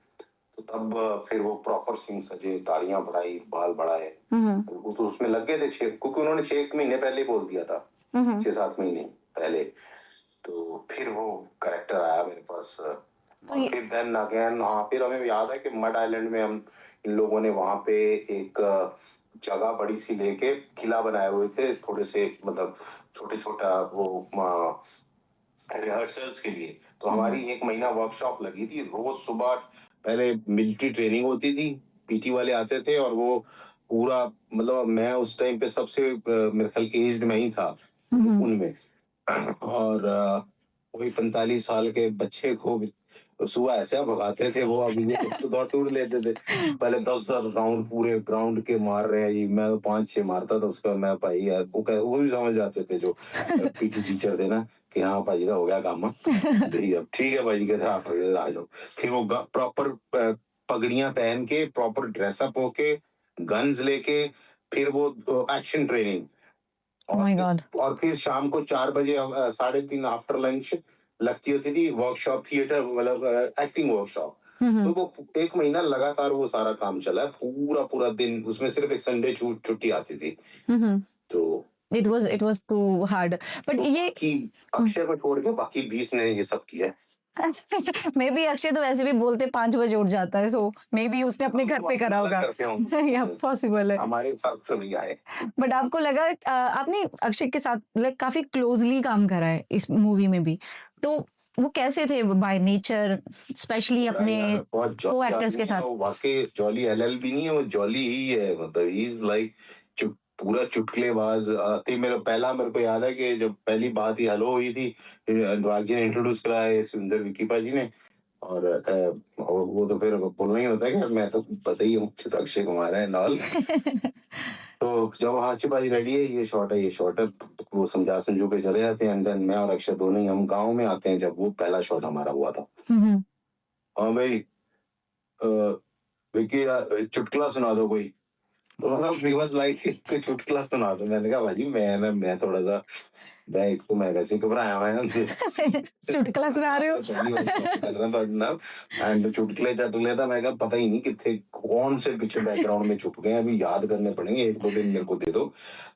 तो तब फिर वो प्रॉपर सिंह सजे, दाढ़ियां बढ़ाई, बाल बढ़ाए, वो तो उसमें लग गए थे 6, क्योंकि उन्होंने 6 महीने पहले बोल दिया था, 6-7 महीने पहले। तो फिर वो कैरेक्टर आया मेरे पास, और फिर देन अगेन हाँ फिर हमें याद है कि मड आइलैंड में हम इन लोगों ने वहां पे एक जगह बड़ी सी लेके किला बनाए हुए थे, थोड़े से मतलब छोटे छोटा वो रिहर्सल्स के लिए। तो हमारी 1 महीना वर्कशॉप लगी थी, रोज सुबह पहले मिलिट्री ट्रेनिंग होती थी, पीटी वाले आते थे, और वो पूरा मतलब मैं उस टाइम पे सबसे मेरे ख्याल एज्ड में ही था उनमें, और वही 45 साल के बच्चे को सुबह ऐसे भगाते थे वो, अभी तो दौड़ लेते थे, पहले 10 राउंड पूरे ग्राउंड के मार रहे हैं जी, मैं तो 5-6 मारता था उसका, मैं भाई यार वो भी समझ जाते थे जो पीटी टीचर थे ना कि हाँ भाई हो गया काम, ठीक है भाई कहते आप आ जाओ। फिर वो प्रॉपर पगड़ियां पहन के, प्रॉपर ड्रेसअप होके, गन्स लेके, फिर वो एक्शन ट्रेनिंग, और फिर शाम को 4 बजे 3:30 आफ्टर लंच लगती होती थी वर्कशॉप, थिएटर मतलब एक्टिंग वर्कशॉप। तो वो 1 महीना लगातार वो सारा काम चला है, पूरा पूरा दिन, उसमें सिर्फ एक संडे छुट्टी आती थी। तो it was too hard, but ये अक्षय को छोड़ के बाकी 20 ने ये सब किया है। मे बी अक्षय तो वैसे भी बोलते 5 बजे उठ जाता है, सो मे बी उसने अपने घर पे करा होगा, या पॉसिबल है हमारे साथ तो नहीं आए। बट आपको लगा आपने अक्षय के साथ लाइक काफी क्लोजली काम करा है इस मूवी में भी, तो वो कैसे थे बाय नेचर, स्पेशली अपने को एक्टर्स के साथ? वाकई जॉली एलएल भी नहीं है, वो जॉली ही है, मतलब ही इज लाइक पूरा चुटकुलेबाज मेरे को याद है कि जब पहली बात ही हेलो हुई थी, अनुराग जी ने इंट्रोड्यूस कराया ये सुंदर विकीपा जी ने, और वो तो फिर बोलना ही होता है कि मैं तो पता ही हूँ, तो अक्षय कुमार है नॉल। तो जब हाँ चिपा जी रेडी है, ये शॉट है, ये शॉट है, वो समझा संजू के चले जाते हैं, एंड देन मैं और अक्षय दोनों ही हम गाँव में आते हैं जब वो पहला शॉट हमारा हुआ था। हाँ भाई, अ, विकी चुटकुला सुना दो कोई। तो मतलब ही वाज लाइक कोई चुटकुला सुना दो। मैंने कहा भाजी मैं थोड़ा सा, एक तो मैं वैसे ही घबराया हुआ है चुटकुला सुना रहे हो। पहली बार कर रहा था ना, एंड चुटकुले चटकुले था, मैं कहा पता ही नहीं कितने कौन से पीछे बैकग्राउंड में छुप गए हैं, अभी याद करने पड़ेंगे, 1-2 दिन मेरे को दे दो,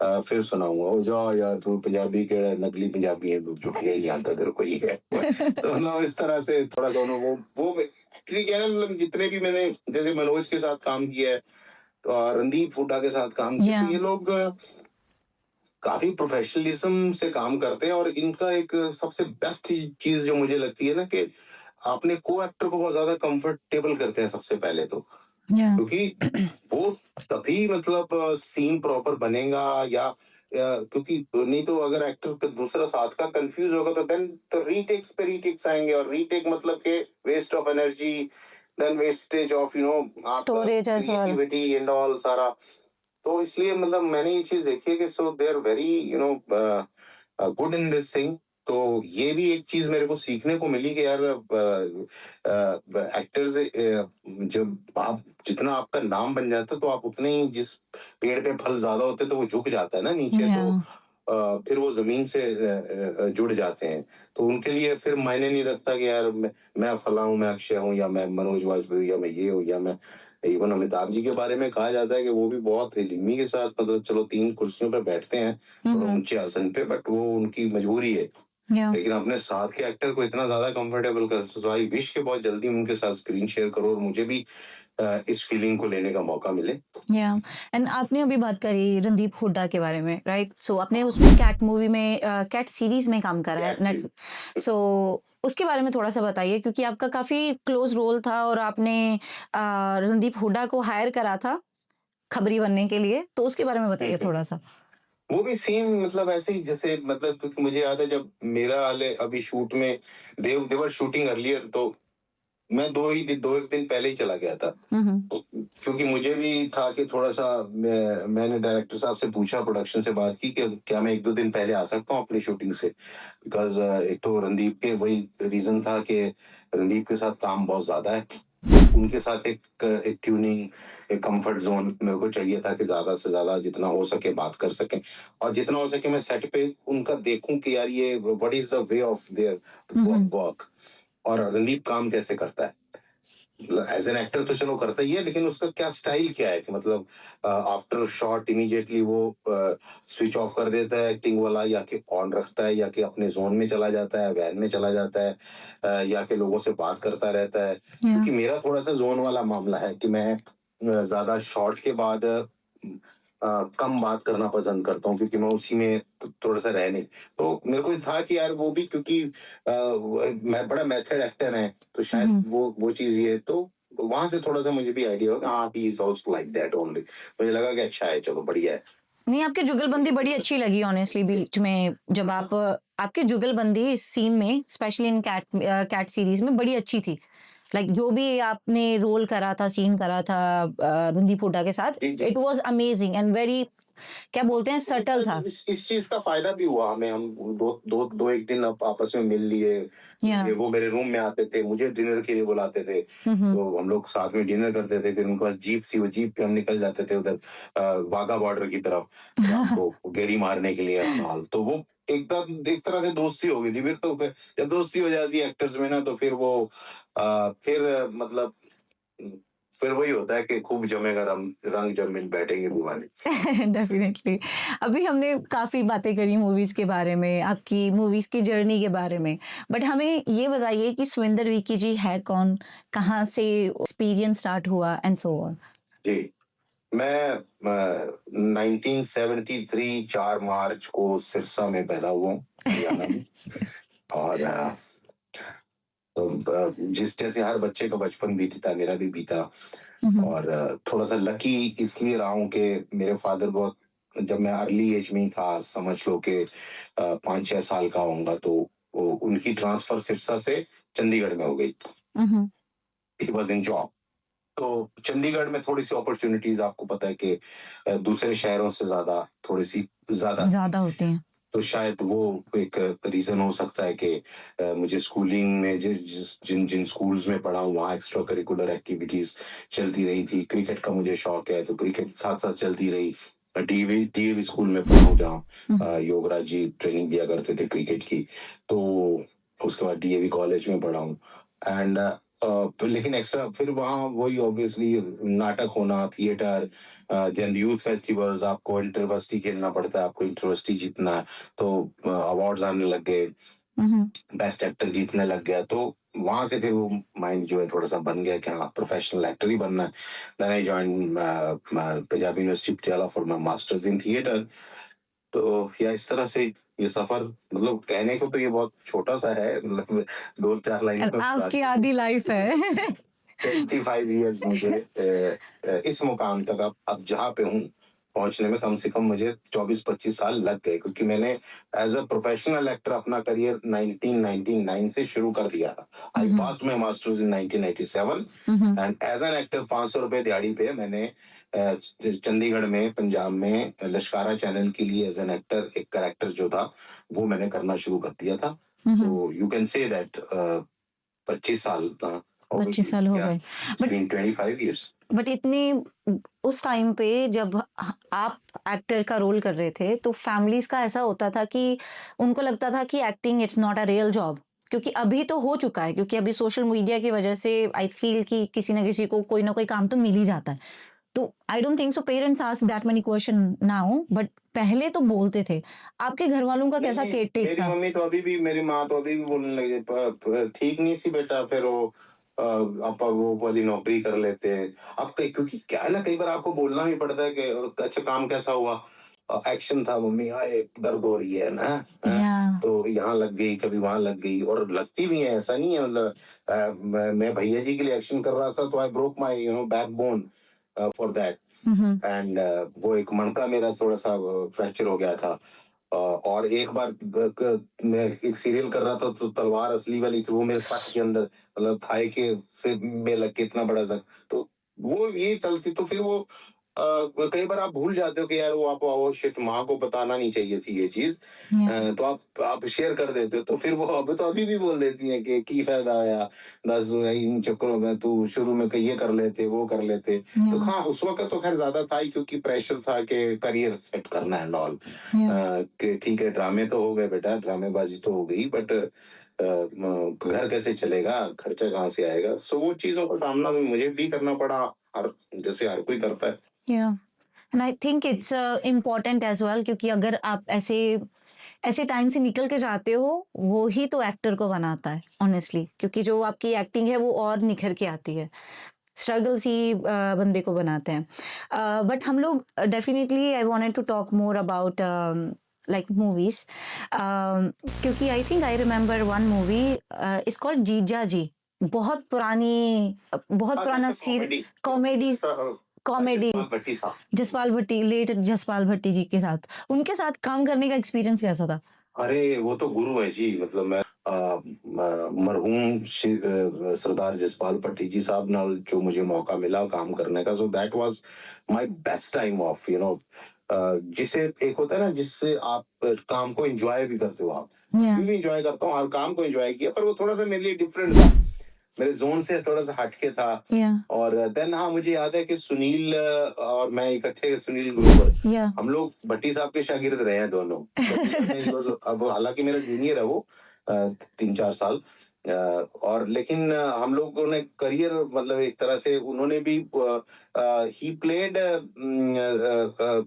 फिर सुनाऊंगा। ओ जा यार, तू पंजाबी के नकली पंजाबी है, तू चुटकुले ही नहीं आता तेरे को ही है। तो मतलब इस तरह से थोड़ा सा वो एक्चुअली क्या है ना, मतलब जितने भी मैंने जैसे मनोज के साथ काम किया है, रणदीप हुड्डा के साथ काम किया, तो या ये लोग काफी प्रोफेशनलिज्म से काम करते हैं, और इनका एक सबसे बेस्ट चीज जो मुझे लगती है ना, कि आपने को एक्टर को बहुत ज्यादा कंफर्टेबल करते हैं सबसे पहले तो, या क्योंकि वो तभी मतलब सीन प्रॉपर बनेगा, क्योंकि नहीं तो अगर एक्टर का दूसरा साथ का कंफ्यूज होगा तो देन तो रीटेक्स पे रीटेक्स आएंगे, और रीटेक मतलब के waste of energy, then wastage of आपका storage as well. Creativity and all सारा। तो इसलिए मतलब मैंने ये चीज देखी है कि so they are very good in this thing. तो ये भी एक चीज मेरे को सीखने को मिली कि यार एक्टर्स, जब आप जितना आपका नाम बन जाता है, तो आप उतने ही, जिस पेड़ पे फल ज्यादा होते हैं तो वो झुक जाता है ना नीचे, या तो फिर वो जमीन से जुड़ जाते हैं। तो उनके लिए फिर मायने नहीं रखता कि यार मैं फला हूँ, मैं अक्षय हूँ, या मैं मनोज वाजपेयी हूँ, या मैं ये हूँ, या मैं इवन अमिताभ जी के बारे में कहा जाता है कि वो भी बहुत हिलिमी के साथ, मतलब चलो 3 कुर्सियों पे बैठते हैं थोड़ा ऊंचे आसन पे, बट वो उनकी मजबूरी है। या लेकिन अपने साथ के एक्टर को इतना ज्यादा कंफर्टेबल कर, सो आई विश के बहुत जल्दी उनके साथ स्क्रीन शेयर करो, और मुझे भी इस फीलिंग को लेने का मौका मिले। या एंड आपने अभी बात करी रणदीप हुड्डा के बारे में, राइट? सो आपने उसमें कैट मूवी में कैट सीरीज में काम करा है Yes, नेट। सो उसके बारे में थोड़ा सा बताइए, क्योंकि आपका काफी क्लोज रोल था और आपने रणदीप हुड्डा को हायर करा था खबरी बनने के लिए, तो उसके बारे में बताइए थोड़ा सा। वो भी सेम, मतलब ऐसे ही जैसे, मतलब क्योंकि मुझे याद है जब मेरा वाले अभी शूट में, देवर शूटिंग अर्लियर, तो मैं 2 एक दिन पहले ही चला गया था। तो क्योंकि मुझे भी था कि थोड़ा सा, मैंने डायरेक्टर साहब से पूछा, प्रोडक्शन से बात की कि क्या मैं 1-2 दिन पहले आ सकता हूँ अपनी शूटिंग से, बिकॉज एक तो रणदीप के वही रीजन था कि रणदीप के साथ काम बहुत ज्यादा है, उनके साथ एक ट्यूनिंग, एक कंफर्ट जोन मेरे को चाहिए था कि ज्यादा से ज्यादा जितना हो सके बात कर सकें, और जितना हो सके मैं सेट पे उनका देखूं कि यार ये what is the way of their work, और रणदीप काम कैसे करता है। एज एन एक्टर तो चलो करता ही है, लेकिन उसका क्या स्टाइल क्या है, कि मतलब आफ्टर शॉट इमीडिएटली वो स्विच ऑफ कर देता है एक्टिंग वाला, या कि ऑन रखता है, या कि अपने जोन में चला जाता है, वैन में चला जाता है, या कि लोगों से बात करता रहता है। क्योंकि मेरा थोड़ा सा जोन वाला मामला है कि मैं ज्यादा शॉट के बाद कम बात करना पसंद करता हूँ, क्योंकि मैं उसी में थोड़ा सा रह नहीं। तो मेरे को था कि यार वो भी, क्योंकि मैं बड़ा मेथड एक्टर है, तो शायद वो चीज ये, तो वहां से थोड़ा सा मुझे भी आइडिया हो कि हाँ he is also like that only. मुझे लगा कि अच्छा है, चलो बढ़िया है। नहीं, आपकी जुगलबंदी बड़ी अच्छी लगी ऑनेस्टली बीच में, जब आप आपकी जुगलबंदी इस सीन में, स्पेशली इन कैट सीरीज में बड़ी अच्छी थी। लाइक जो भी आपने रोल करा था, सीन करा था रणदीप हुड्डा के साथ, जी जी। It was amazing and very, क्या बोलते हैं, सटल था। इस चीज का फायदा भी हुआ हमें, हम दो एक दिन आपस में मिल लिए। या वो मेरे रूम में आते थे, मुझे डिनर के लिए बुलाते थे, तो हम लोग साथ में डिनर करते थे। फिर उनके पास जीप थी, वो जीप पे हम निकल जाते थे उधर वाघा बॉर्डर की तरफ, रात को गेड़ी मारने के लिए अपना। तो वो एकदम एक तरह से दोस्ती हो गई थी। फिर तो जब दोस्ती हो जाती है एक्टर्स में ना, तो फिर वो फिर मतलब फिर वही होता है कि खूब जमेगा रंग जब मिल बैठेंगे दीवाने। डेफिनेटली। अभी हमने काफी बातें करी मूवीज के बारे में, आपकी मूवीज की जर्नी के बारे में, बट हमें ये बताइए कि सुविंदर विकी जी है कौन, कहाँ से एक्सपीरियंस स्टार्ट हुआ एंड सो ऑन। जी, मैं 1973 4 मार्च को सिरसा में पैदा हुआ हूँ, हरियाणा में। और तो जिस जैसे हर बच्चे का बचपन बीतता, मेरा भी बीता। और थोड़ा सा लकी इसलिए रहा हूँ कि मेरे फादर बहुत जब मैं अर्ली एज में ही था, समझ लो कि 5-6 साल का होऊंगा, तो उनकी ट्रांसफर सिरसा से चंडीगढ़ में हो गई। हम्म। He was in job. तो चंडीगढ़ में थोड़ी सी अपॉर्चुनिटीज, आपको पता है कि दूसरे शहरों से थोड़ी सी ज्यादा ज्यादा होती हैं। तो शायद वो एक रीजन हो सकता है कि मुझे स्कूलिंग में जिन जिन स्कूल्स में पढ़ा हूँ वहाँ एक्स्ट्रा करिकुलर एक्टिविटीज चलती रही थी। क्रिकेट का मुझे शौक है, तो क्रिकेट साथ साथ चलती रही। डीएवी स्कूल में पढ़ा हूँ, जहाँ योगराज जी ट्रेनिंग दिया करते थे क्रिकेट की। तो उसके बाद डीएवी कॉलेज में पढ़ा हूँ। एंड लेकिन एक्स्ट्रा फिर वहाँ वही ऑब्वियसली नाटक होना, थिएटर, देन यूथ फेस्टिवल्स, आपको इंटरवर्सिटी खेलना पड़ता है, आपको इंटरवर्सिटी जीतना है, तो अवार्ड्स आने लग गए, बेस्ट एक्टर जीतने लग गया। तो वहां से फिर वो माइंड जो है थोड़ा सा बन गया कि हाँ, प्रोफेशनल एक्टर ही बनना है। Then I join Punjab university Patiala for my masters in theatre. तो या इस तरह से ये सफर, मतलब कहने को तो ये बहुत छोटा सा है, मतलब 2-4 लाइन में बता आपकी दिया। आधी लाइफ है। 25 इयर्स मुझे इस मुकाम तक, अब जहाँ पे हूँ पहुंचने में कम से कम मुझे 24-25 साल लग गए, क्योंकि मैंने एज अ प्रोफेशनल एक्टर अपना करियर 1999 से शुरू कर दिया था। I passed my masters in 1997 and as an actor 500 रुपए दिहाड़ी पे मैंने चंडीगढ़ में, पंजाब में लश्कारा चैनल के लिए एज एन एक्टर एक कैरेक्टर जो था वो मैंने करना शुरू कर दिया था। So you can say that 25 साल, 25 साल हो गए। But 25 years। बट इतने उस टाइम पे जब आप एक्टर का रोल कर रहे थे, तो फैमिलीज का ऐसा होता था कि उनको लगता था कि acting it's not a real job, क्योंकि अभी तो हो चुका है, क्योंकि अभी सोशल मीडिया की वजह से आई फील कि किसी ना किसी को कोई ना कोई काम तो मिल ही जाता है। तो I don't think so parents ask that many question now, but पहले तो बोलते थे। आपके घर वालों का नहीं कैसा नहीं, टेक मेरी था? मम्मी तो अभी भी, मेरी माँ तो अभी भी बोलने लगी, ठीक नहीं सी बेटा, फिर वो आपा वो वाली नौकरी कर लेते हैं। अब क्योंकि क्या है ना, कई बार आपको बोलना भी पड़ता है कि अच्छा काम कैसा हुआ, एक्शन था मम्मी, हाँ एक दर्द हो रही है ना, या तो यहाँ लग गई, कभी वहां लग गई, और लगती भी है, ऐसा नहीं है। मतलब मैं भैया जी के लिए एक्शन कर रहा था, तो I broke my backbone for that. And वो एक मणका मेरा थोड़ा सा फ्रैक्चर हो गया था। और एक बार मैं एक सीरियल कर रहा था, तो तलवार असली वाली थी, वो मेरे पट के अंदर, मतलब थाई के से में लग के इतना बड़ा सा। तो वो ये चलती, तो फिर वो कई बार आप भूल जाते हो कि यार वो शिट, माँ को बताना नहीं चाहिए थी ये चीज। तो आप शेयर कर देते हो, तो फिर वो तो अभी भी बोल देती है कि की फायदा आया, 10 इन चक्करों में तू शुरू में ये कर लेते, वो कर लेते। तो हाँ, उस वक्त तो खैर ज्यादा था ही, क्योंकि प्रेशर था कि करियर सेट करना एंड ऑल। कि ठीक है, ड्रामे तो हो गए बेटा, ड्रामेबाजी तो हो गई, बट घर कैसे चलेगा, खर्चा कहाँ से आएगा। सो वो चीजों का सामना मुझे भी करना पड़ा, हर जैसे हर कोई करता है। Yeah and I think it's important as well, क्योंकि अगर आप ऐसे ऐसे टाइम से निकल के जाते हो, वो ही तो एक्टर को बनाता है ऑनेस्टली, क्योंकि जो आपकी एक्टिंग है वो और निखर के आती है। स्ट्रगल्स ही बंदे को बनाते हैं। बट हम लोग definitely I wanted to talk more about like movies, क्योंकि I think I remember one movie is called Jija ji. बहुत पुरानी, बहुत पुराना कॉमेडी कॉमेडी जसपाल भट्टी साहब। जसपाल भट्टी, लेट जसपाल भट्टी जी के साथ, उनके साथ काम करने का एक्सपीरियंस कैसा था? अरे वो तो गुरु है जी, मतलब मैं मरहूम सरदार जसपाल भट्टी जी साहब नाल जो मुझे मौका मिला काम करने का, so that was my best time of, जिसे एक होता है ना, जिससे आप काम को एंजॉय भी करते हो। आप या भी एंजॉय करता हूँ, हर काम को एंजॉय किया, पर वो थोड़ा सा मेरे लिए डिफरेंट था, मेरे जोन से थोड़ा सा हटके था। या और देन हाँ, मुझे याद है कि सुनील और मैं इकट्ठे, सुनील ग्रोवर, या हम लोग भट्टी साहब के शागिर्द रहे हैं दोनों। अब हालांकि मेरा जूनियर है वो 3-4 साल। और लेकिन हम लोगों ने करियर, मतलब एक तरह से उन्होंने भी, he played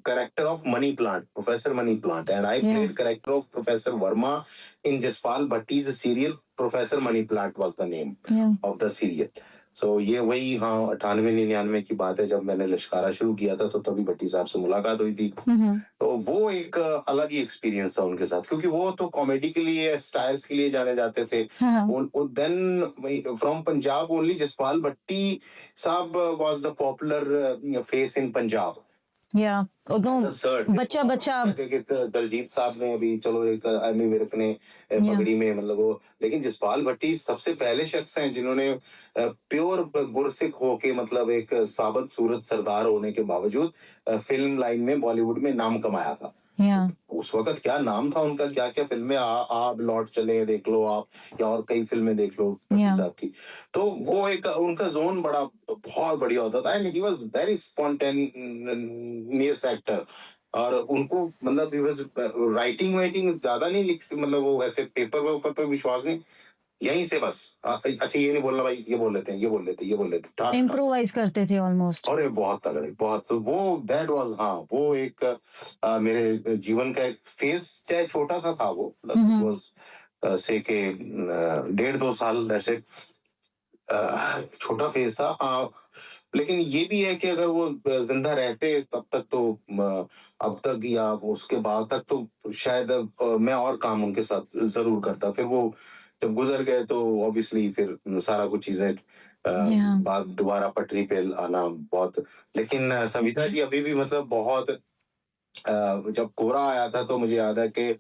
character of money plant, professor money plant, and I या played character of professor Verma in Jaspal Bhatti's serial professor money plant was the name या ऑफ द सीरियल। सो ये वही, हाँ, 98-99 की बात है, जब मैंने लश्कारा शुरू किया था, तो तभी भट्टी साहब से मुलाकात हुई थी। तो वो एक अलग ही एक्सपीरियंस था उनके साथ, क्योंकि वो तो कॉमेडी के लिए, स्टार्स के लिए जाने जाते थे। Then from Punjab only Jaspal Bhatti साहब was the popular face in Punjab. या एज नो, अ सर्ट बच्चा बच्चा। कि दलजीत साहब ने अभी चलो एक एमी विर्क ने या पगड़ी में मतलब वो, लेकिन जसपाल भट्टी सबसे पहले शख्स हैं जिन्होंने प्योर गुरसिख होके मतलब एक साबत सूरत सरदार होने के बावजूद फिल्म लाइन में बॉलीवुड में नाम कमाया था। या उस वक्त क्या नाम था उनका, क्या क्या फिल्में आप लौट चले देख लो आप, या और कई फिल्में देख लो भट्टी या साहब की। तो वो एक उनका जोन बड़ा बहुत बढ़िया होता था, and he was very spontaneous actor. और उनको मतलब ही वाज राइटिंग वाइटिंग ज्यादा नहीं लिखते, मतलब वो ऐसे पेपर वेपर पर विश्वास नहीं, यहीं से बस अच्छा ये नहीं बोलना भाई, ये बोल लेते हैं, ये बोल लेते हैं, ये बोल लेते हैं, ठाक ठाक। इम्प्रोवाइज करते थे ऑलमोस्ट। अरे बहुत तगड़े, बहुत। तो वो दैट वाज, हाँ वो एक मेरे जीवन का एक फेज, चाहे छोटा सा था वो, मतलब इट वाज से के 1.5-2 साल, दैट्स इट। छोटा फेज था, हाँ। लेकिन ये भी है कि अगर वो जिंदा रहते तब तक तो अब तक या उसके बाद तक तो शायद मैं और काम उनके साथ जरूर करता। फिर वो जब गुजर गए तो ऑब्वियसली फिर सारा कुछ चीजें या बात दोबारा पटरी पे आना बहुत। लेकिन सविता जी अभी भी मतलब बहुत जब कोरा आया था तो मुझे याद है कि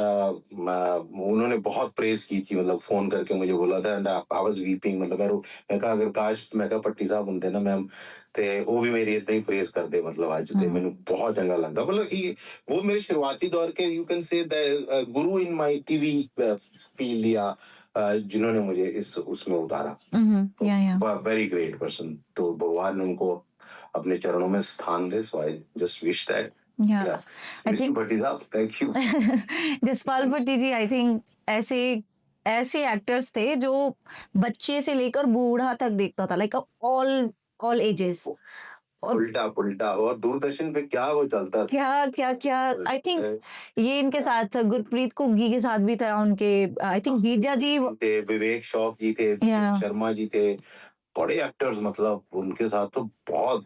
उन्होंने बहुत प्रेज की थी, मतलब फोन करके मुझे बोला था, एंड आई वाज वीपिंग, मतलब मैं कहा अगर काश मैं कहा पट्टी साहब ਹੁੰਦੇ ना मैम, ते वो भी मेरी इतना ही प्रेज कर दे, मतलब आज ते ਮੈਨੂੰ बहुत चंगा लगता, मतलब वो मेरे शुरुआती दौर के you can say Guru in my TV field, या जिन्होंने मुझे इस उसमें उतारा। या वेरी ग्रेट पर्सन, तो भगवान उनको अपने चरणों में स्थान दे, so I just wish that. Yeah yeah I mister think Bhatti साहब, thank you. Jaspal Bhatti ji, I think ऐसे ऐसे एक्टर्स थे जो बच्चे से लेकर बूढ़ा तक देखता था, लाइक ऑल ऑल एजेस। और उल्टा पुल्टा, और दूरदर्शन पे क्या वो चलता था। क्या क्या क्या, आई थिंक ये इनके साथ गुरप्रीत घुग्गी के साथ भी था उनके, आई थिंक बीजा जी। थे विवेक शौक जी थे, या शर्मा जी थे, बड़े एक्टर्स, मतलब उनके साथ तो बहुत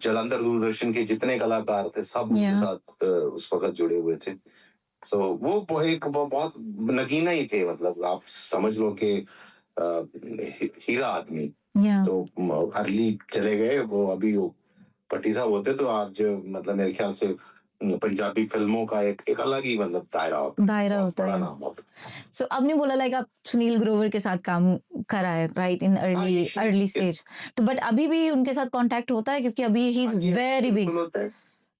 जलंधर दूरदर्शन के जितने कलाकार थे सब उनके या साथ उस वक्त जुड़े हुए थे। सो वो बहुत नगीना ही थे, मतलब आप समझ लो कि हीरा आदमी। या तो अर्ली चले गए वो, अभी वो भट्टी साहब होते तो आज मतलब मेरे ख्याल से पंजाबी फिल्मों का एक एक अलग ही मतलब दायरा होता, दायरा बहुत होता बड़ा है। नाम होता। सो आपने बोला लाइक आप सुनील ग्रोवर के साथ काम करा है, राइट, इन हाँ अर्ली अर्ली यस, स्टेज। तो बट अभी भी उनके साथ कांटेक्ट होता है, क्योंकि अभी ही इज वेरी बिग। बिल्कुल होता है,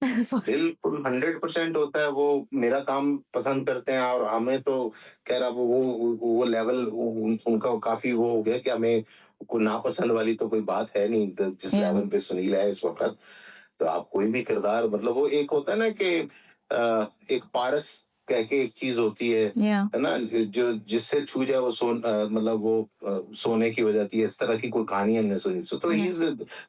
बिल्कुल 100% होता है। वो मेरा काम पसंद करते हैं, और हमें तो कह रहा वो लेवल उनका काफी वो हो गया कि हमें कोई नापसंद वाली तो कोई बात है नहीं, जिस या लेवल पे सुनील है इस वक्त। तो आप कोई भी किरदार, मतलब वो एक होता है ना कि एक पारस कह के एक चीज होती या है ना, जो जिससे छू जाए वो मतलब वो सोने की हो जाती है, इस तरह की कोई कहानी हमने सुनी। तो ही या is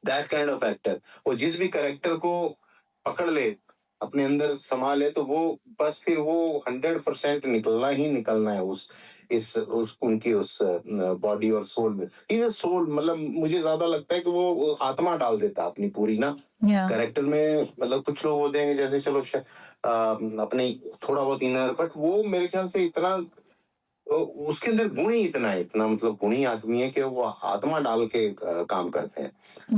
that kind of actor. वो जिस भी करेक्टर को पकड़ ले, अपने अंदर समा ले, तो वो बस फिर वो 100% निकलना ही निकलना है उस उनकी उस बॉडी और सोल में। इज सोल, मतलब मुझे ज्यादा लगता है कि वो आत्मा डाल देता है अपनी पूरी ना या कैरेक्टर में। मतलब कुछ लोग होते हैं जैसे चलो अपने थोड़ा बहुत इनर, बट वो मेरे ख्याल से इतना उसके अंदर गुण ही इतना है, इतना मतलब गुणी आदमी है कि वो आत्मा डाल के काम करते हैं।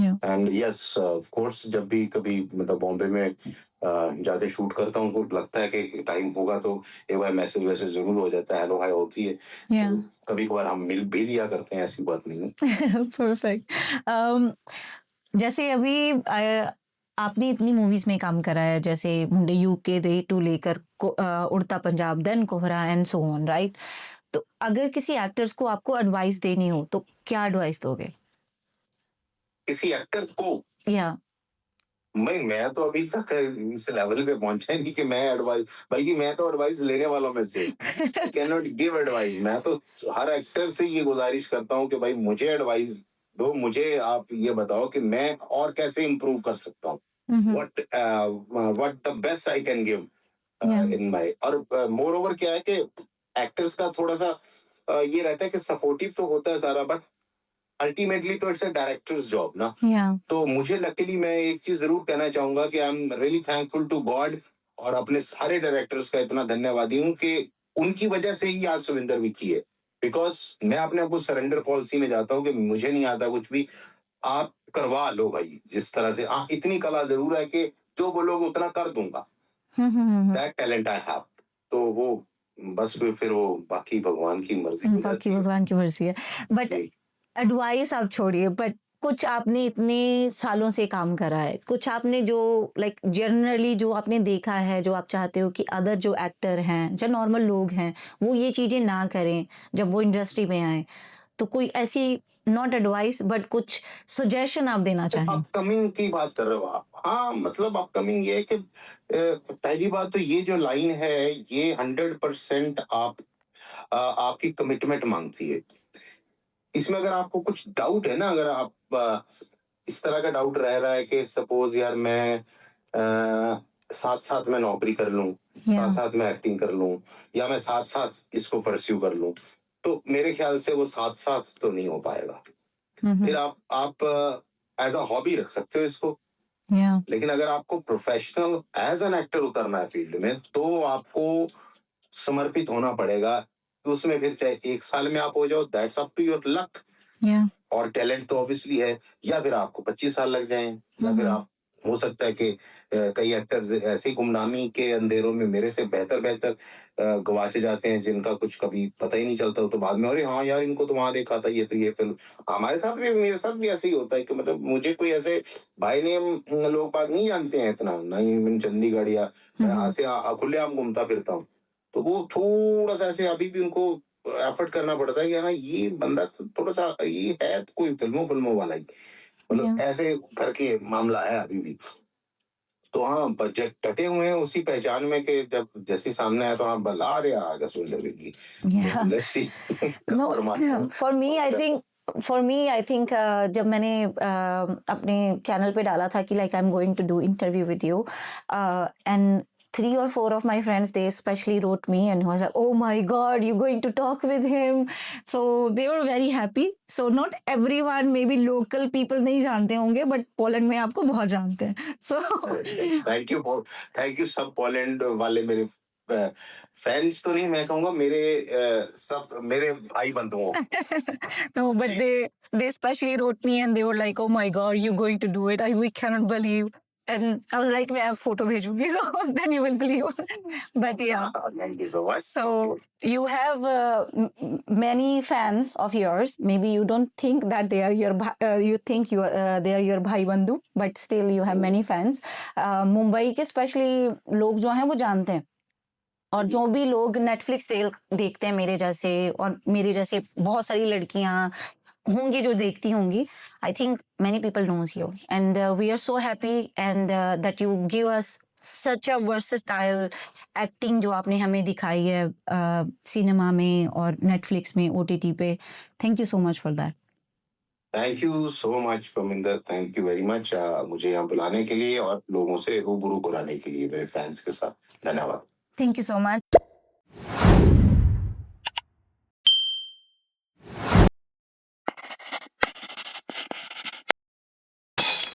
या एंड यस ऑफ कोर्स, जब भी कभी मतलब बॉम्बे में जाके शूट करता हूँ तो लगता है कि टाइम होगा तो एक बार मैसेज वैसेज जरूर हो जाता है, हेलो हाय होती है। या तो कभी कभार हम मिल भी लिया करते हैं, ऐसी बात नहीं है। परफेक्ट। जैसे अभी आपने इतनी मूवीज में काम करा है, जैसे मुंडे यूके दे टू लेकर उड़ता पंजाब, देन कोहरा एंड सो ऑन, राइट। तो अगर किसी एक्टर्स को आपको एडवाइस देनी हो तो क्या एडवाइस दोगे? किसी एक्टर को, या मैं तो अभी तक इस लेवल पे पहुंचा ही नहीं कि मैं एडवाइस, बल्कि मैं तो एडवाइस लेने वालों में से, I can not give advice. मैं तो हर एक्टर से ये गुजारिश करता हूँ कि भाई मुझे एडवाइस दो, मुझे आप ये बताओ कि मैं और कैसे इंप्रूव कर सकता हूँ, what what the best I can give या इन माय। और मोर ओवर क्या है कि एक्टर्स का थोड़ा सा ये रहता है कि सपोर्टिव तो होता है सारा, बट अल्टीमेटली तो इट्स अ डायरेक्टर्स जॉब ना। या तो मुझे लकीली मैं एक चीज जरूर कहना चाहूंगा कि I am really thankful to God और अपने सारे डायरेक्टर्स का इतना धन्यवादी हूँ कि उनकी वजह से ही आज सुविंदर विकी है। बिकॉज मैं अपने आप को सरेंडर पॉलिसी में जाता हूँ कि मुझे नहीं आता कुछ भी, आप करवा लो भाई जिस तरह से। हाँ, इतनी कला जरूर है कि जो बोलोगे उतना कर दूंगा, दैट टैलेंट आई हैव। तो वो बस फिर वो बाकी भगवान की मर्जी हो बाकी जाती है। भगवान की मर्जी है। But ji. एडवाइस आप छोड़िए, बट कुछ आपने इतने सालों से काम करा है, कुछ आपने जो लाइक जनरली जो आपने देखा है, जो आप चाहते हो कि अदर जो एक्टर हैं, जो नॉर्मल लोग हैं, वो ये चीज़ें ना करें जब वो इंडस्ट्री में आएँ। तो कोई ऐसी नॉट एडवाइस बट कुछ सजेशन आप देना चाहें? अपकमिंग की बात कर रहे हो आप? हाँ, मतलब अपकमिंग ये है कि पहली बात तो ये जो लाइन है ये 100% आपकी कमिटमेंट मांगती है। इसमें अगर आपको कुछ डाउट है ना, अगर आप इस तरह का डाउट रह रहा है कि सपोज यार मैं साथ साथ में नौकरी कर लूं, साथ या साथ में एक्टिंग कर लूं, या मैं साथ साथ इसको परस्यू कर लूं, तो मेरे ख्याल से वो साथ साथ तो नहीं हो पाएगा। फिर आप एज अ हॉबी रख सकते हो इसको, या लेकिन अगर आपको प्रोफेशनल एज एन एक्टर उतरना है फील्ड में तो आपको समर्पित होना पड़ेगा। तो उसमें फिर चाहे 1 साल में आप हो जाओ, that's up to your luck, yeah और टैलेंट तो ऑब्वियसली है, या फिर आपको 25 साल लग जाएं, या फिर आप हो सकता है कि कई एक्टर्स ऐसे ही गुमनामी के अंधेरों में मेरे से बेहतर बेहतर गवाचे जाते हैं जिनका कुछ कभी पता ही नहीं चलता। तो बाद में अरे हाँ यार इनको तो वहां देखा था, ये तो ये फिल्म। हमारे साथ भी, मेरे साथ भी ऐसे ही होता है कि मतलब मुझे कोई ऐसे भाई नेम लोग बाग नहीं जानते हैं इतना, ना ही मैं चंडीगढ़ या मैं ऐसे खुलेआम घूमता फिरता हूँ। तो वो थोड़ा सा ऐसे अभी भी उनको एफर्ट करना पड़ता है कि हाँ ये बंदा थोड़ा सा ये है तो कोई फिल्मों फिल्मों वाला ही, मतलब या ऐसे करके मामला है अभी भी। तो हाँ, बजट डटे हुए हैं उसी पहचान में कि जब जैसी सामने आया तो हाँ बला रहे आगे सुंदर बेगी। या लेट्स सी नो, परमात्मा। फॉर मी आई थिंक जब मैंने अपने चैनल पे डाला था कि like I am going to do interview with you, and 3 or 4 of my friends, they especially wrote me and was like, oh my god, you're going to talk with him. So they were very happy. So not everyone, maybe local people नहीं जानते होंगे, but पोलैंड में आपको बहुत जानते हैं। So thank you, thank you सब पोलैंड वाले मेरे फैंस तो नहीं, मैं कहूंगा मेरे सब मेरे भाई बंधुओं। no, but they especially wrote me and they were like, "Oh my God, you're going to do it! We cannot believe." And I was like, "मैं अब photo भेजूंगी, so then you will believe." But yeah, thank you so much. so you have many fans of yours. Maybe you don't think that they are your you think they are your भाई बंधु, but still you have many fans. Mumbai के especially लोग जो हैं वो जानते हैं। और जो भी लोग नेटफ्लिक्स देखते हैं मेरे जैसे, और मेरे जैसे बहुत सारी लड़कियां होंगी जो देखती होंगी, I think many people knows you and we are so happy and that you give us such a versatile acting जो आपने हमें दिखाई है सिनेमा में और नेटफ्लिक्स में, ओटीटी पे। Thank you so much for that. Thank you so much Parminder, thank you very much मुझे यहाँ बुलाने के लिए और लोगों से रूबरू कराने के लिए मेरे फैंस के साथ। धन्यवाद। Thank you so much.